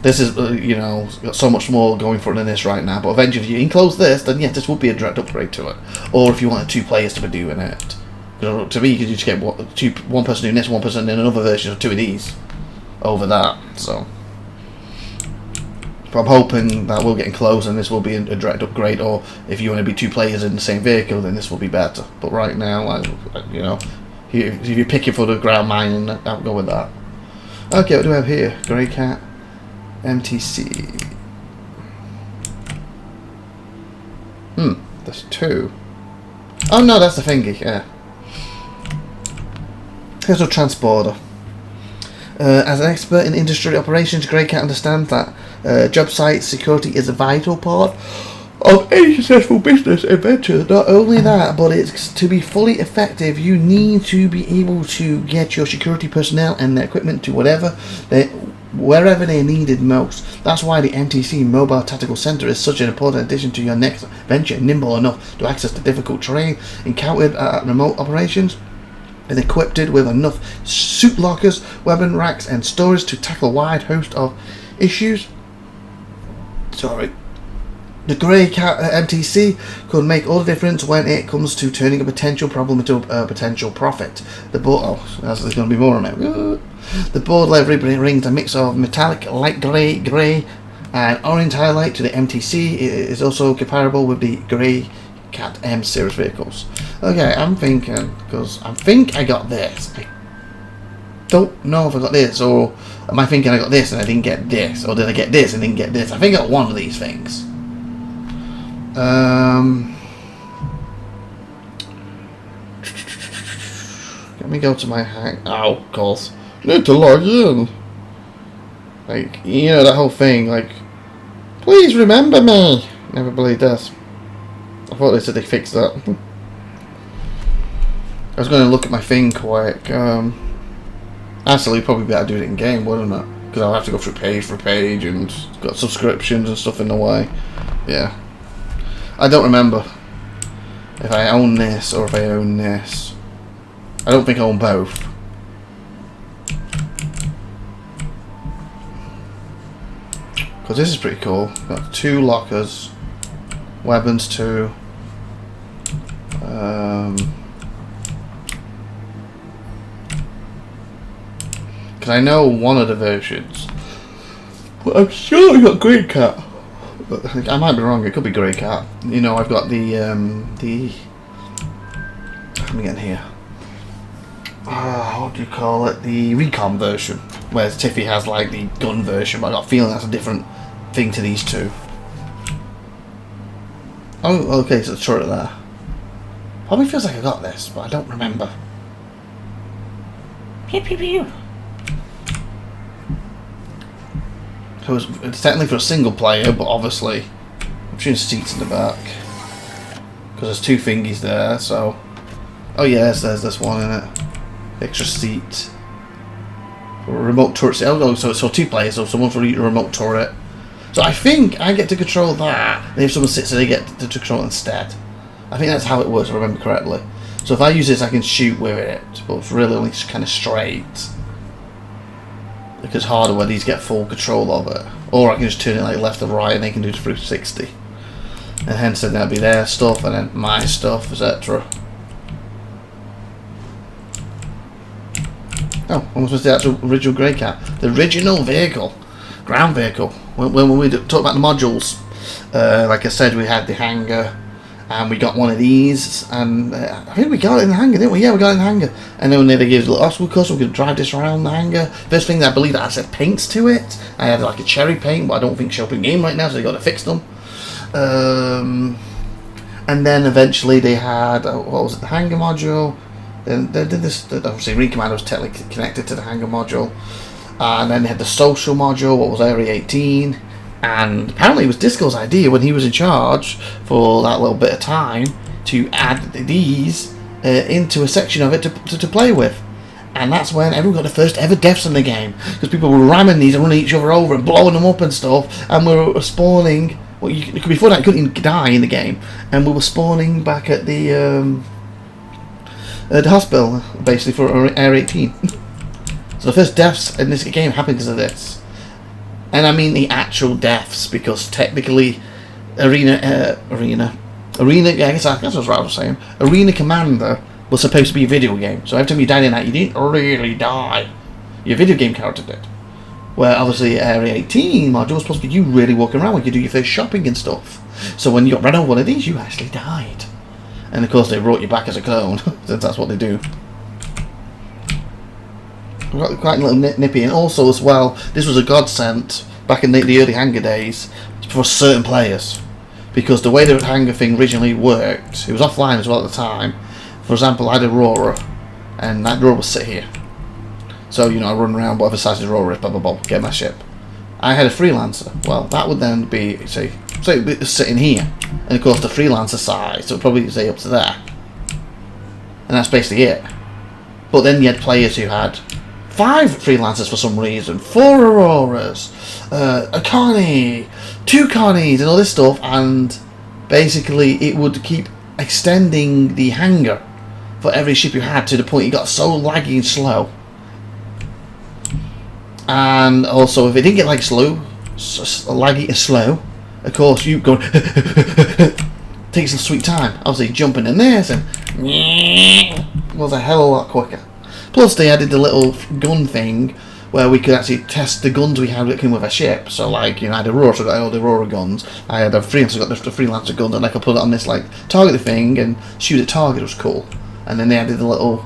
This is, got so much more going for it than this right now. But eventually, if you enclose this, then yeah, this would be a direct upgrade to it. Or if you wanted 2 players to be doing it. To me, you could just get one person doing this, one person in another version of 2 of these over that. So I'm hoping that we'll get enclosed and this will be a direct upgrade. Or if you want to be 2 players in the same vehicle, then this will be better. But right now, if you're picking for the ground mining, I'll go with that. Okay, what do we have here? Grey Cat. MTC. There's 2. Oh no, that's the thingy, yeah. Here's a transporter. As an expert in industry operations, Grey Cat understands that job site security is a vital part of any successful business adventure. Not only that, but it's to be fully effective, you need to be able to get your security personnel and their equipment to wherever they are needed most. That's why the MTC Mobile Tactical Center is such an important addition to your next venture. Nimble enough to access the difficult terrain encountered at remote operations, and equipped with enough suit lockers, weapon racks, and storage to tackle a wide host of issues. The Grey Cat MTC could make all the difference when it comes to turning a potential problem into a potential profit. There's going to be more on it. The board livery brings a mix of metallic, light grey, and orange highlight to the MTC. It is also comparable with the Grey Cat M series vehicles. Okay, I'm thinking, because I think I got this. I don't know if I got this, or am I thinking I got this and I didn't get this, or did I get this and didn't get this? I think I got one of these things. Let me go to my oh, of course. Need to log in. Like, that whole thing, like, please remember me. Never believed this. I thought they said they fixed that. I was going to look at my thing quick. Actually, probably better do it in game, wouldn't it? Because I'll have to go through page for page and got subscriptions and stuff in the way. Yeah. I don't remember if I own this or if I own this. I don't think I own both. Because this is pretty cool. Got 2 lockers, weapons 2. Because I know one of the versions, but I'm sure I got Grey Cat. I might be wrong. It could be Grey Cat. You know, I've got the let me get in here. What do you call it? The recon version, whereas Tiffy has like the gun version. But I got a feeling that's a different thing to these two. Oh, okay. So it's short of there. Probably feels like I got this, but I don't remember. Pew pew pew. So it's technically for a single player, but obviously I'm showing seats in the back because there's 2 thingies there. So, oh yes, there's this one in it. Extra seat. Remote turret. Oh, so 2 players. So someone for each remote turret. So I think I get to control that, and if someone sits there, they get to control it instead. I think that's how it works, if I remember correctly. So if I use this, I can shoot with it, but it's really only kind of straight. Because harder when these get full control of it. Or I can just turn it like left or right and they can do it 360. And hence then that'll be their stuff and then my stuff, etc. Oh, almost was the actual original Grey Cat. The original vehicle. Ground vehicle. When we talk about the modules, like I said, we had the hangar. And we got one of these, and I think we got it in the hangar, didn't we? Yeah, we got it in the hangar. And then they gave us a little obstacle course, so we could drive this around the hangar. First thing that I believe that I said paints to it. I had like a cherry paint, but I don't think it's showing game right now, so they got to fix them. And then eventually they had, what was it, the hangar module. Then they did this, obviously Recommand was technically connected to the hangar module. And then they had the social module, what was Area 18. And apparently it was Disco's idea when he was in charge for that little bit of time to add these into a section of it to play with. And that's when everyone got the first ever deaths in the game. Because people were ramming these and running each other over and blowing them up and stuff. And we were spawning, well, before that you couldn't even die in the game. And we were spawning back at the hospital, basically, for Area 18. So the first deaths in this game happened because of this. And I mean the actual deaths, because technically, Arena, I guess that's what I was saying. Arena Commander was supposed to be a video game, so every time you died in that, you didn't really die. Your video game character did. Where obviously Area 18 module was supposed to be you really walking around when you do your first shopping and stuff. So when you got rid of one of these, you actually died. And of course they brought you back as a clone, since that's what they do. Quite a little nippy, and also as well, this was a godsend back in the early hangar days for certain players, because the way the hangar thing originally worked, it was offline as well at the time. For example, I had Aurora, and that Aurora would sit here. So you know, I run around whatever size the Aurora is, blah blah blah, get my ship. I had a freelancer. Well, that would then be say sitting here, and of course the freelancer size, so it would probably say up to there, and that's basically it. But then you had players who had 5 freelancers for some reason, 4 Auroras, a Connie, 2 Connies, and all this stuff, and basically it would keep extending the hangar for every ship you had to the point it got so laggy and slow. And also, if it didn't get like laggy and slow, of course you go takes some sweet time. Obviously, jumping in this and was a hell of a lot quicker. Plus, they added the little gun thing where we could actually test the guns we had that came with a ship. So, like, you know, I had Aurora, so I got all the Aurora guns. I had a Freelancer, got the Freelancer guns, and I could put it on this, like, target thing and shoot at target. It was cool. And then they added the little,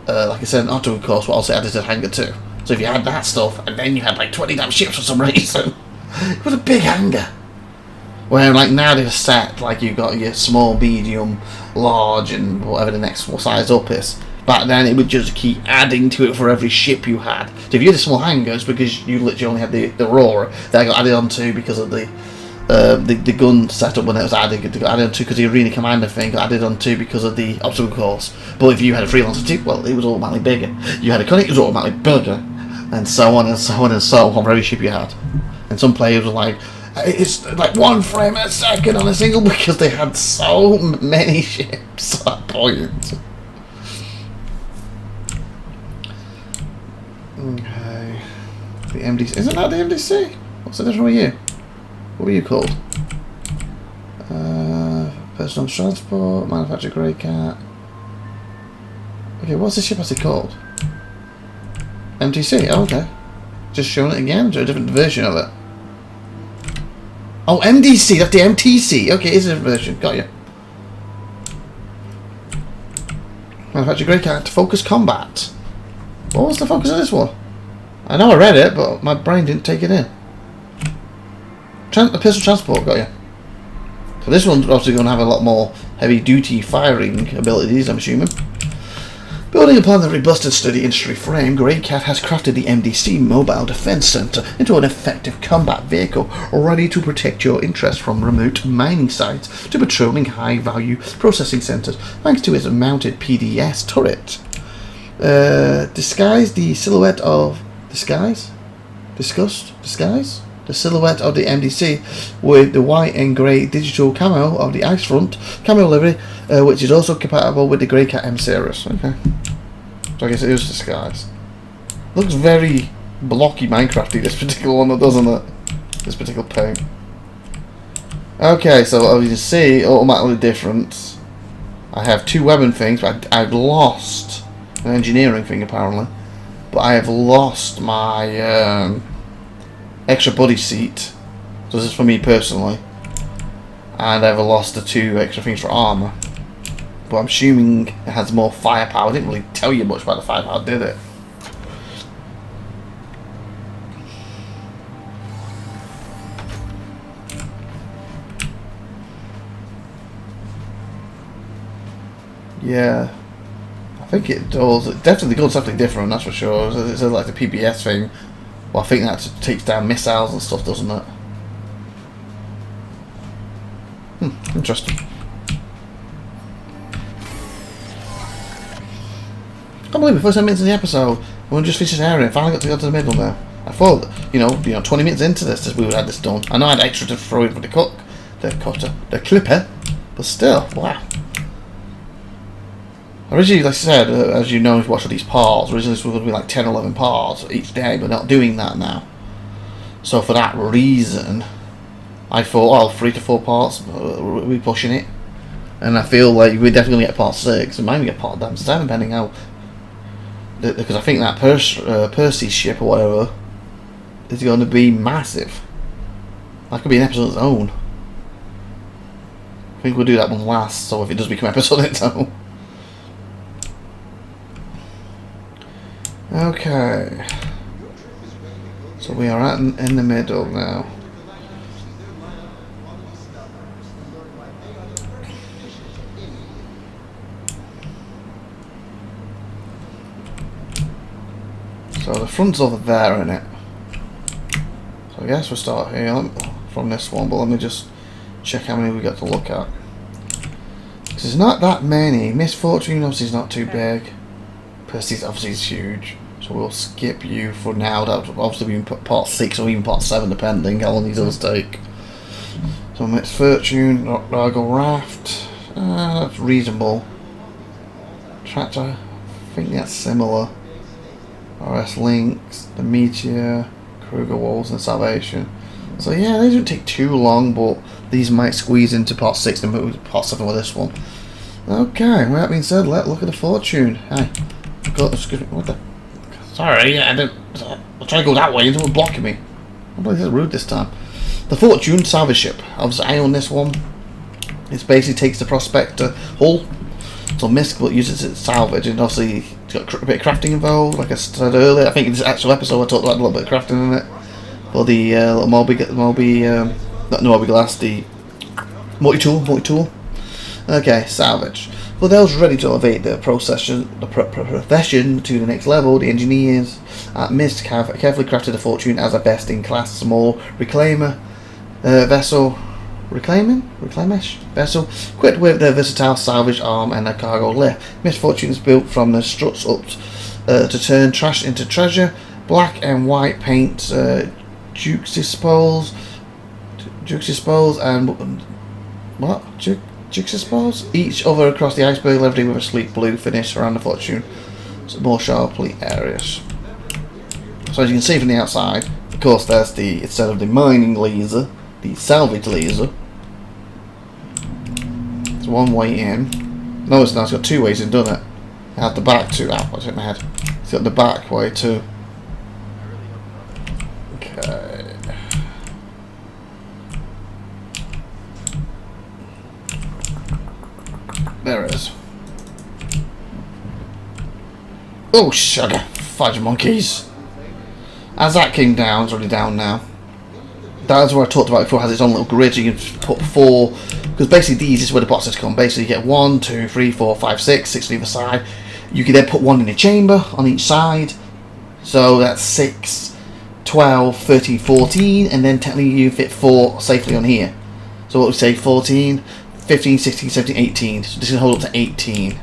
like I said, an auto, of course, but also added a hangar too. So if you had that stuff, and then you had, like, 20 damn ships for some reason, it was a big hangar. Where, like, now they're set, like, you've got your small, medium, large, and whatever the next size up is. Back then, it would just keep adding to it for every ship you had. So if you had a small hangar, it's because you literally only had the Aurora that got added onto because of the gun setup when it was added. It got added onto because the Arena Commander thing got added onto because of the obstacle course. But if you had a Freelancer too, well, it was automatically bigger. You had a Connie, it was automatically bigger, and so on and so on and so on for every ship you had. And some players were like, It's like 1 frame a second on a single because they had so many ships at that point. Okay. The MDC. Isn't that the MDC? What's the difference with you? What were you called? Personal transport, manufactured grey cat. Okay, what's the ship actually called? MTC, oh, okay. Just showing it again, or a different version of it? Oh, MDC, that's the MTC. Okay, it's a different version, got you. Manufactured grey cat, focus combat. What was the focus of this one? I know I read it, but my brain didn't take it in. Personal transport, got you. So this one's obviously going to have a lot more heavy-duty firing abilities, I'm assuming. Building upon the robust and sturdy industry frame, Grey Cat has crafted the MDC Mobile Defense Center into an effective combat vehicle, ready to protect your interests from remote mining sites to patrolling high-value processing centers, thanks to its mounted PDS turret. Disguise the silhouette of... Disguise? The silhouette of the MDC with the white and grey digital camo of the ice front camo livery, which is also compatible with the Grey Cat M series. Okay, so I guess it is disguised. Looks very blocky Minecrafty, this particular one, doesn't it? This particular paint. Okay, so as you can see, automatically different. I have 2 weapon things, but I've lost an engineering thing apparently. But I have lost my extra body seat, so this is for me personally, and I've lost the 2 extra things for armor, but I'm assuming it has more firepower. I didn't really tell you much about the firepower, did it? Yeah, I think it does. Definitely got something different, that's for sure. It's like the PBS thing. Well, I think that takes down missiles and stuff, doesn't it? Interesting. I can't believe it, first 10 minutes in the episode, we just finished an area and finally got to go to the middle now. I thought, you know, 20 minutes into this, we would have this done. I know I had extra to throw in for the the clipper, but still, wow. Originally, like I said, as you know if you watch all these parts, originally this was going to be like 10 or 11 parts each day, but not doing that now. So for that reason, I thought, oh, 3 to 4 parts, we're pushing it. And I feel like we're definitely going to get part 6, and maybe get part 7, depending how... Because I think that Percy's ship or whatever is going to be massive. That could be an episode of its own. I think we'll do that one last, so if it does become an episode of its own. Okay, so we are in the middle now. So the front's over there, innit? So I guess we'll start here from this one, but let me just check how many we got to look at. Because there's not that many. Misfortune obviously is not too big. Percy's obviously is huge. So we'll skip you for now. That would obviously be part 6 or even part 7, depending how long these others take. So Misfortune, Argo Raft, that's reasonable. Tractor, I think that's similar. RS Lynx, the Meteor, Kruger Walls, and Salvation. So yeah, they don't take too long, but these might squeeze into part 6 and part 7 with this one. Okay, with that being said, let's look at the Fortune. Hey, excuse me, what the? Sorry, I didn't. I'm trying to go that way, and someone blocking me. I believe this is rude this time. The Fortune salvage ship. Obviously, I own this one. It basically takes the Prospector hull, so Misk will use it as salvage, and obviously it's got a bit of crafting involved. Like I said earlier, I think in this actual episode I talked about a little bit of crafting in it. For the little not Moby Glass, the multi-tool. Okay, salvage. For those ready to elevate the profession to the next level, the engineers at Misk have carefully crafted the Fortune as a best-in-class small reclaimer vessel. Reclaimish vessel, equipped with the versatile salvage arm and a cargo lift. Misk Fortune is built from the struts up to turn trash into treasure. Black and white paint, Duke's dispose Juxtapose and what? Juxtapose each other across the iceberg, leveling with a sleek blue finish around the fortune, so more sharply areas. So as you can see from the outside, of course, there's the, instead of the mining laser, the salvage laser. It's one way in. No, it's not. It's got two ways in, doesn't it? It had the back too. Ah, what's in my head? It's got the back way too. Okay. There it is. Oh, sugar. Fudge monkeys. As that came down, it's already down now. That's where I talked about before, it has its own little grid, so you can put 4, because basically these is where the boxes come. Basically you get 1, 2, 3, 4, 5, 6 on either side. You can then put 1 in a chamber on each side. So that's 6, 12, 13, 14, and then technically you fit 4 safely on here. So what would we say, 14, 15, 16, 17, 18. So this can hold up to 18.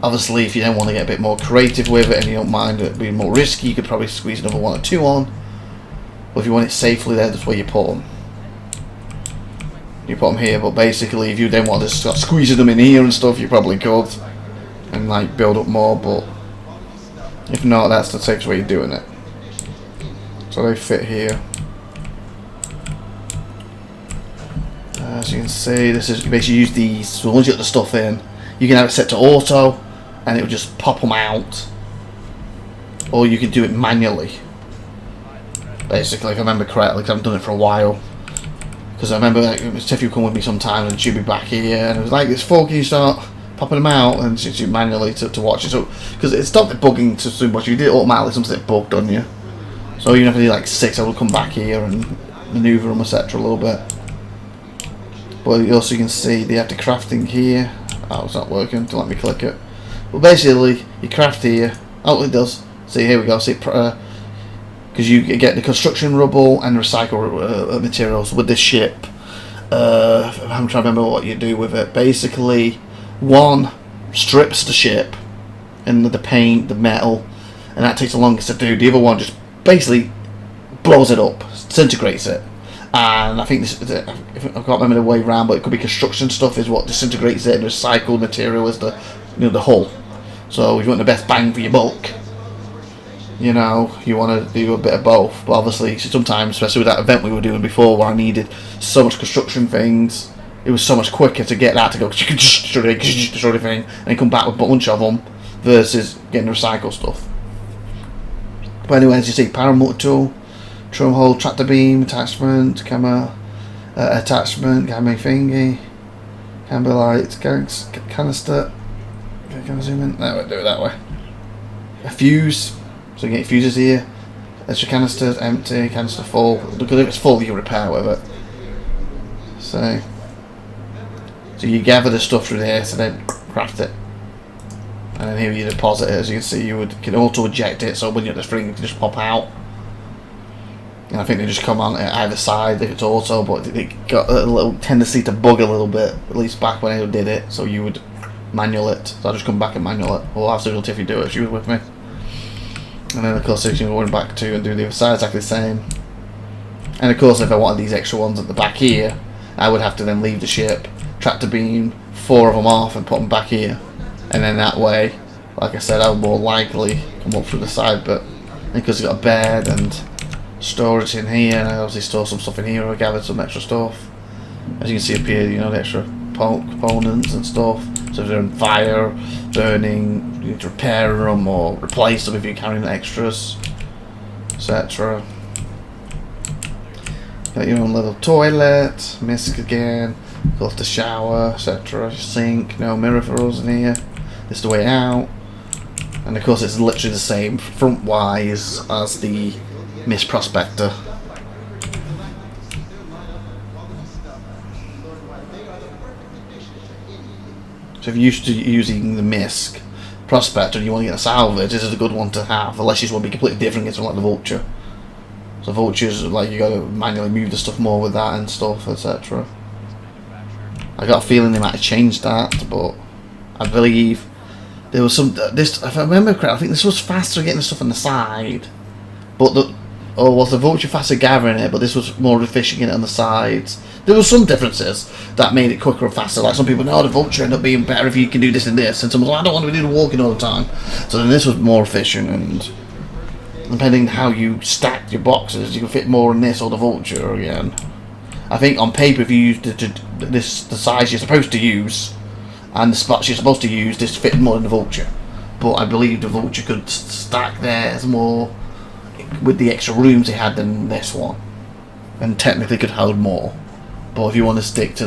Obviously, if you don't want to get a bit more creative with it and you don't mind it being more risky, you could probably squeeze another 1 or 2 on. But if you want it safely there, that's where you put them. You put them here, but basically if you then want to start squeezing them in here and stuff, you probably could. And like build up more, but if not, that's the safest way of doing it. So they fit here. As you can see, this is, you basically use these, so once you get the stuff in, you can have it set to auto, and it will just pop them out. Or you can do it manually. Basically, if I remember correctly, because I haven't done it for a while. Because I remember like, Tiffy would come with me sometimes and she'd be back here, and it was like, it's 4, can you start popping them out? And she'd manually to watch it. So, because it stopped it bugging too much. You did it automatically, something that bugged on you. So even if I did like 6, I would come back here and maneuver them, etc. a little bit. But also you can see they have the crafting here. Oh, it's not working, don't let me click it. But basically, you craft here. Oh, it does. See, here we go. See, because you get the construction rubble and recycle materials with this ship. I'm trying to remember what you do with it. Basically, one strips the ship and the paint, the metal, and that takes the longest to do. The other one just basically blows it up, disintegrates it. And I think this, I can't remember the way around, but it could be construction stuff is what disintegrates it, and recycled material is the, you know, the hull. So if you want the best bang for your buck, you know, you want to do a bit of both. But obviously, sometimes, especially with that event we were doing before, where I needed so much construction things, it was so much quicker to get that to go sort of thing, and come back with a bunch of them versus getting the recycled stuff. But anyway, as you see, paramotor tool. Drum hole, tractor beam, attachment, camera, attachment, camera thingy, camera light, canister. Can I zoom in? No, we'll do it that way. A fuse, so you get fuses here. Extra canisters, empty, canister full. Because if it's full, you can repair with it. So you gather the stuff through here, so then craft it. And then here you deposit it. As you can see, you can auto eject it, so when you're at the spring, you can just pop out. And I think they just come on either side if it's auto, but it got a little tendency to bug a little bit, at least back when I did it, so you would manual it. So I just come back and manual it. We'll have SupernovaTiffy do it, she was with me. And then of course if you're going back to and do the other side, exactly the same. And of course if I wanted these extra ones at the back here, I would have to then leave the ship, tractor beam 4 of them off and put them back here. And then that way, like I said, I would more likely come up through the side, but because it's got a bed and storage in here, and I obviously store some stuff in here, I gathered some extra stuff. As you can see up here, you know, the extra components and stuff. So if they're on fire, burning, you need to repair them or replace them if you're carrying extras, etc. Got your own little toilet, misc again, go to the shower, etc. Sink, no mirror for us in here. This is the way out. And of course it's literally the same front wise as the Miss Prospector. So if you're used to using the Misc Prospector and you want to get a salvage, this is a good one to have, unless you just want to be completely different against like the Vulture. So Vultures, like, you got to manually move the stuff more with that and stuff, etc. I got a feeling they might have changed that, but I believe there was some, this, if I remember correctly, I think this was faster getting the stuff on the side, but or was the vulture faster gathering it, but this was more efficient in it on the sides? There were some differences that made it quicker and faster. Like some people know the vulture ended up being better if you can do this and this, and someone's like, I don't want to do the walking all the time. So then this was more efficient, and depending on how you stacked your boxes, you can fit more in this or the vulture again. I think on paper, if you used the size you're supposed to use and the spots you're supposed to use, this fit more in the vulture. But I believe the vulture could stack theirs more with the extra rooms it had than this one, and technically could hold more. But if you want to stick to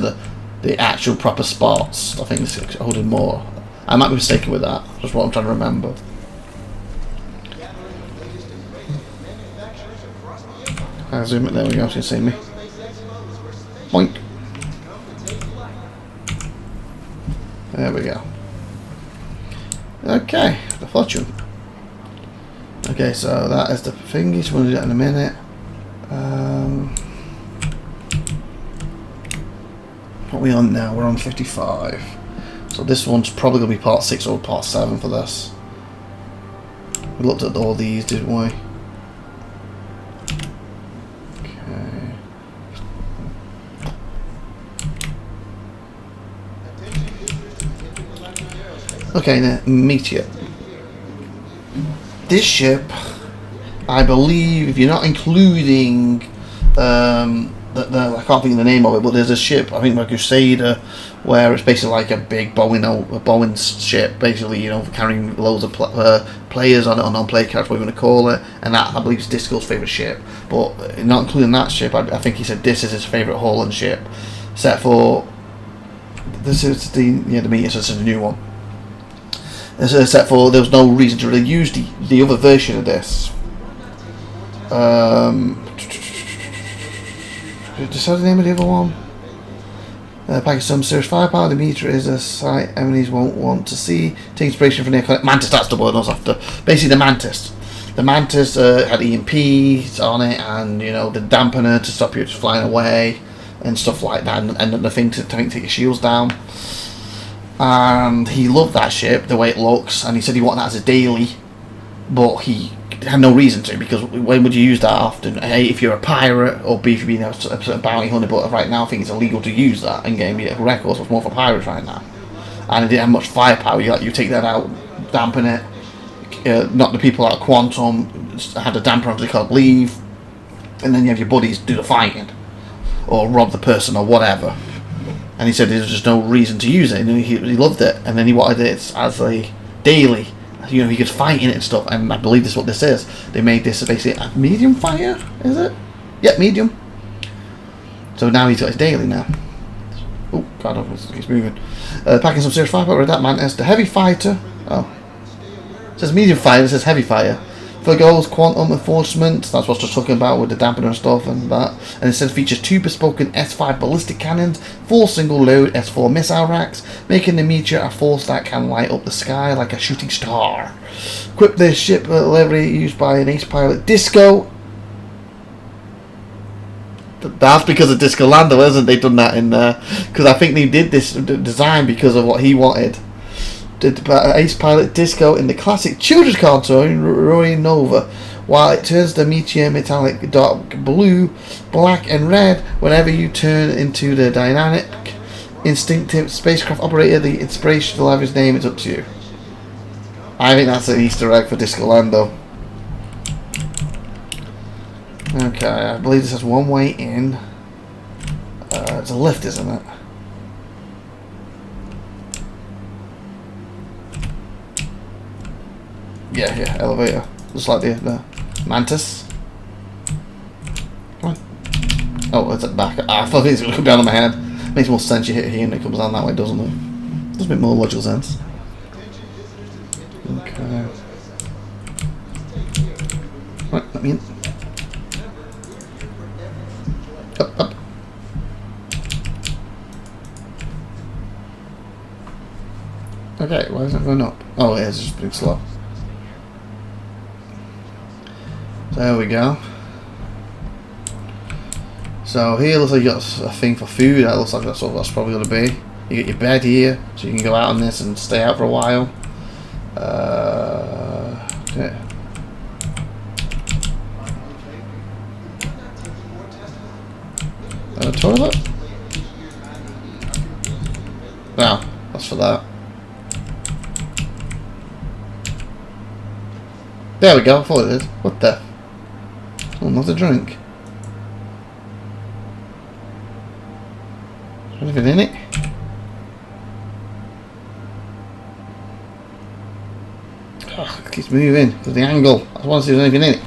the actual proper spots, I think it's holding more. I might be mistaken with that. That's what I'm trying to remember. I'll zoom it. There we go. You can see me. Boink. There we go. Okay, the fortune. Okay, so that is the thingy. So we'll do that in a minute. What are we on now? We're on 55. So this one's probably going to be part 6 or part 7 for this. We looked at all these, didn't we? Okay. Okay, now Meteor. This ship, I believe, if you're not including I can't think of the name of it, but there's a ship, I think like Crusader, where it's basically like a big Boeing ship, basically, you know, carrying loads of players on it, or non-player characters, what you want to call it, and that I believe is Disco's favourite ship. But not including that ship, I think he said this is his favourite Holland ship, except for this is the Meteor, so this is the new one. Except for there was no reason to really use the other version of this. Just have the name of the other one. Pakistan Series 5 power. The Meteor is a sight enemies won't want to see. Take inspiration from the iconic Mantis. That's the word I was after. Basically, the Mantis. The Mantis had EMPs on it, and you know the dampener to stop you flying away and stuff like that, and the thing to take your shields down. And he loved that ship, the way it looks, and he said he wanted that as a daily, but he had no reason to, because when would you use that often? A, if you're a pirate, or B, if you're being a bounty hunter, but right now I think it's illegal to use that in game records, so it's more for pirates right now. And it didn't have much firepower. You take that out, dampen it, knock the people out of Quantum, have the damper on so they can't leave, and then you have your buddies do the fighting, or rob the person, or whatever. And he said there's just no reason to use it, and he loved it, and then he wanted it as a daily. You know, he could fight in it and stuff, and I believe this is what this is. They made this basically a medium fire, is it? Yep, medium. So now he's got his daily now. Oh, God, he's moving. Packing some serious firepower with that Mantis. The heavy fighter. Oh. It says medium fire, it says heavy fire. For goals, quantum enforcement, that's what I was talking about with the dampener and stuff and that. And it says features 2 bespoke S5 ballistic cannons, 4 single load S4 missile racks, making the Meteor a force that can light up the sky like a shooting star. Equip the ship livery used by an ace pilot Disco. That's because of Disco Lando, isn't they done that in there? Because I think they did this design because of what he wanted. Ace Pilot Disco in the classic children's cartoon Roy Nova, while it turns the Meteor metallic dark blue, black and red whenever you turn into the dynamic, instinctive spacecraft operator. The inspiration to have his name is up to you. I think that's an Easter egg for Disco Lando. Okay, I believe this has one way in. It's a lift, isn't it? Yeah, elevator. Just like the Mantis. Come on. Oh, it's at the back. I thought it was going to come down on my head. Makes more sense you hit here and it comes down that way, doesn't it? Does a bit more logical sense. Okay. Right, let me in. Up. Okay, why is it going up? Oh, it is just pretty slow. There we go. So here looks like you got a thing for food. That looks like that's what that's probably going to be. You get your bed here, so you can go out on this and stay out for a while. Yeah. a toilet? No, that's for that. There we go, I thought it is. What the? Oh, another drink. Is there anything in it? Oh, it keeps moving because of the angle. I just want to see if there's anything in it.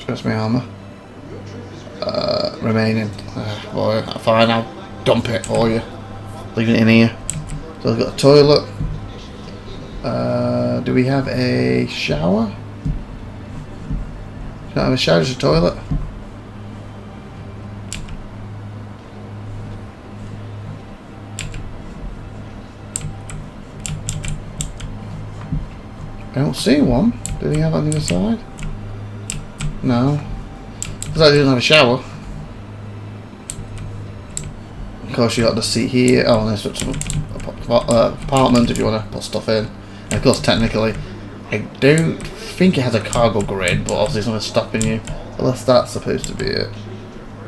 That's my armour. Remaining. Boy, fine, I'll dump it for you. Leave it in here. So I've got a toilet. Do we have a shower? Don't have a shower, just a toilet. I don't see one. Do we have on the other side? No. Looks like it doesn't have a shower. Of course, you got the seat here. Oh, and there's some apartment if you want to put stuff in. And of course, technically, I don't think it has a cargo grid, but obviously, something's stopping you. Unless that's supposed to be it.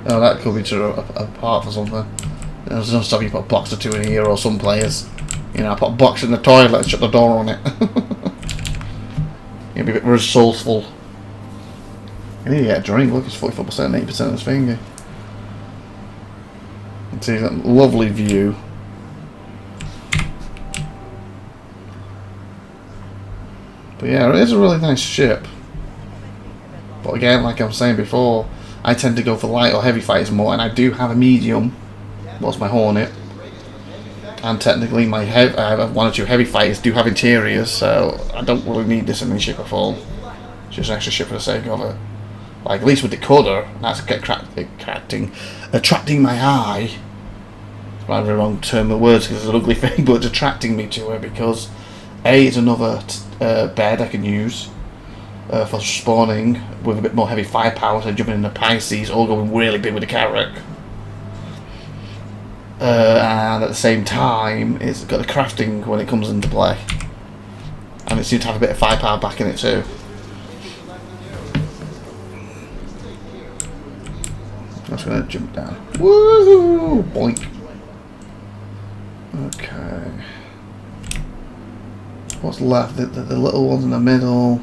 Oh, that could be to a part for something. There's no stop you put a box or two in here, or some players. You know, I put a box in the toilet and shut the door on it. You'd be a bit resourceful. You need to get a drink. Look, it's 44%, 80% of his finger. See that lovely view. But yeah, it is a really nice ship. But again, like I was saying before, I tend to go for light or heavy fighters more, and I do have a medium. What's my Hornet? And technically, I have one or two heavy fighters do have interiors, so I don't really need this in the ship at all. It's just an extra ship for the sake of it. Like at least with the Cutter, that's attracting my eye. It's probably the wrong term of words because it's an ugly thing, but it's attracting me to it because A, it's another bed I can use for spawning with a bit more heavy firepower, so jumping into Pisces or going really big with the Carrack. And at the same time, it's got the crafting when it comes into play, and it seems to have a bit of firepower back in it too. I'm just gonna jump down. Woohoo! Boink. Okay. What's left? The little ones in the middle,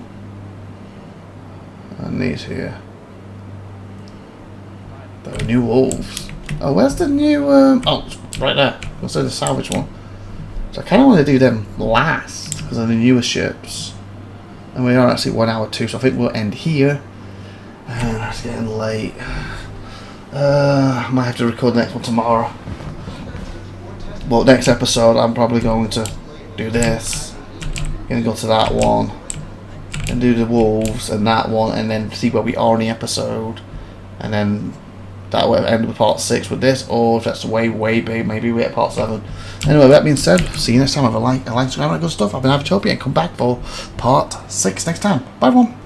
and these here. The new wolves. Oh, where's the new? Oh, it's right there. Let's do the salvage one. So I kind of want to do them last because they're the newer ships, and we are actually 1 hour too. So I think we'll end here. And it's getting late. I might have to record the next one tomorrow. But next episode, I'm probably going to do this. Gonna go to that one and do the wolves and that one, and then see where we are in the episode, and then that way end with part 6 with this, or if that's way big, maybe we're at part 7. Anyway, that being said, see you next time. Have a like, subscribe, and good stuff. I've been IVATOPIA, and come back for part 6 next time. Bye everyone.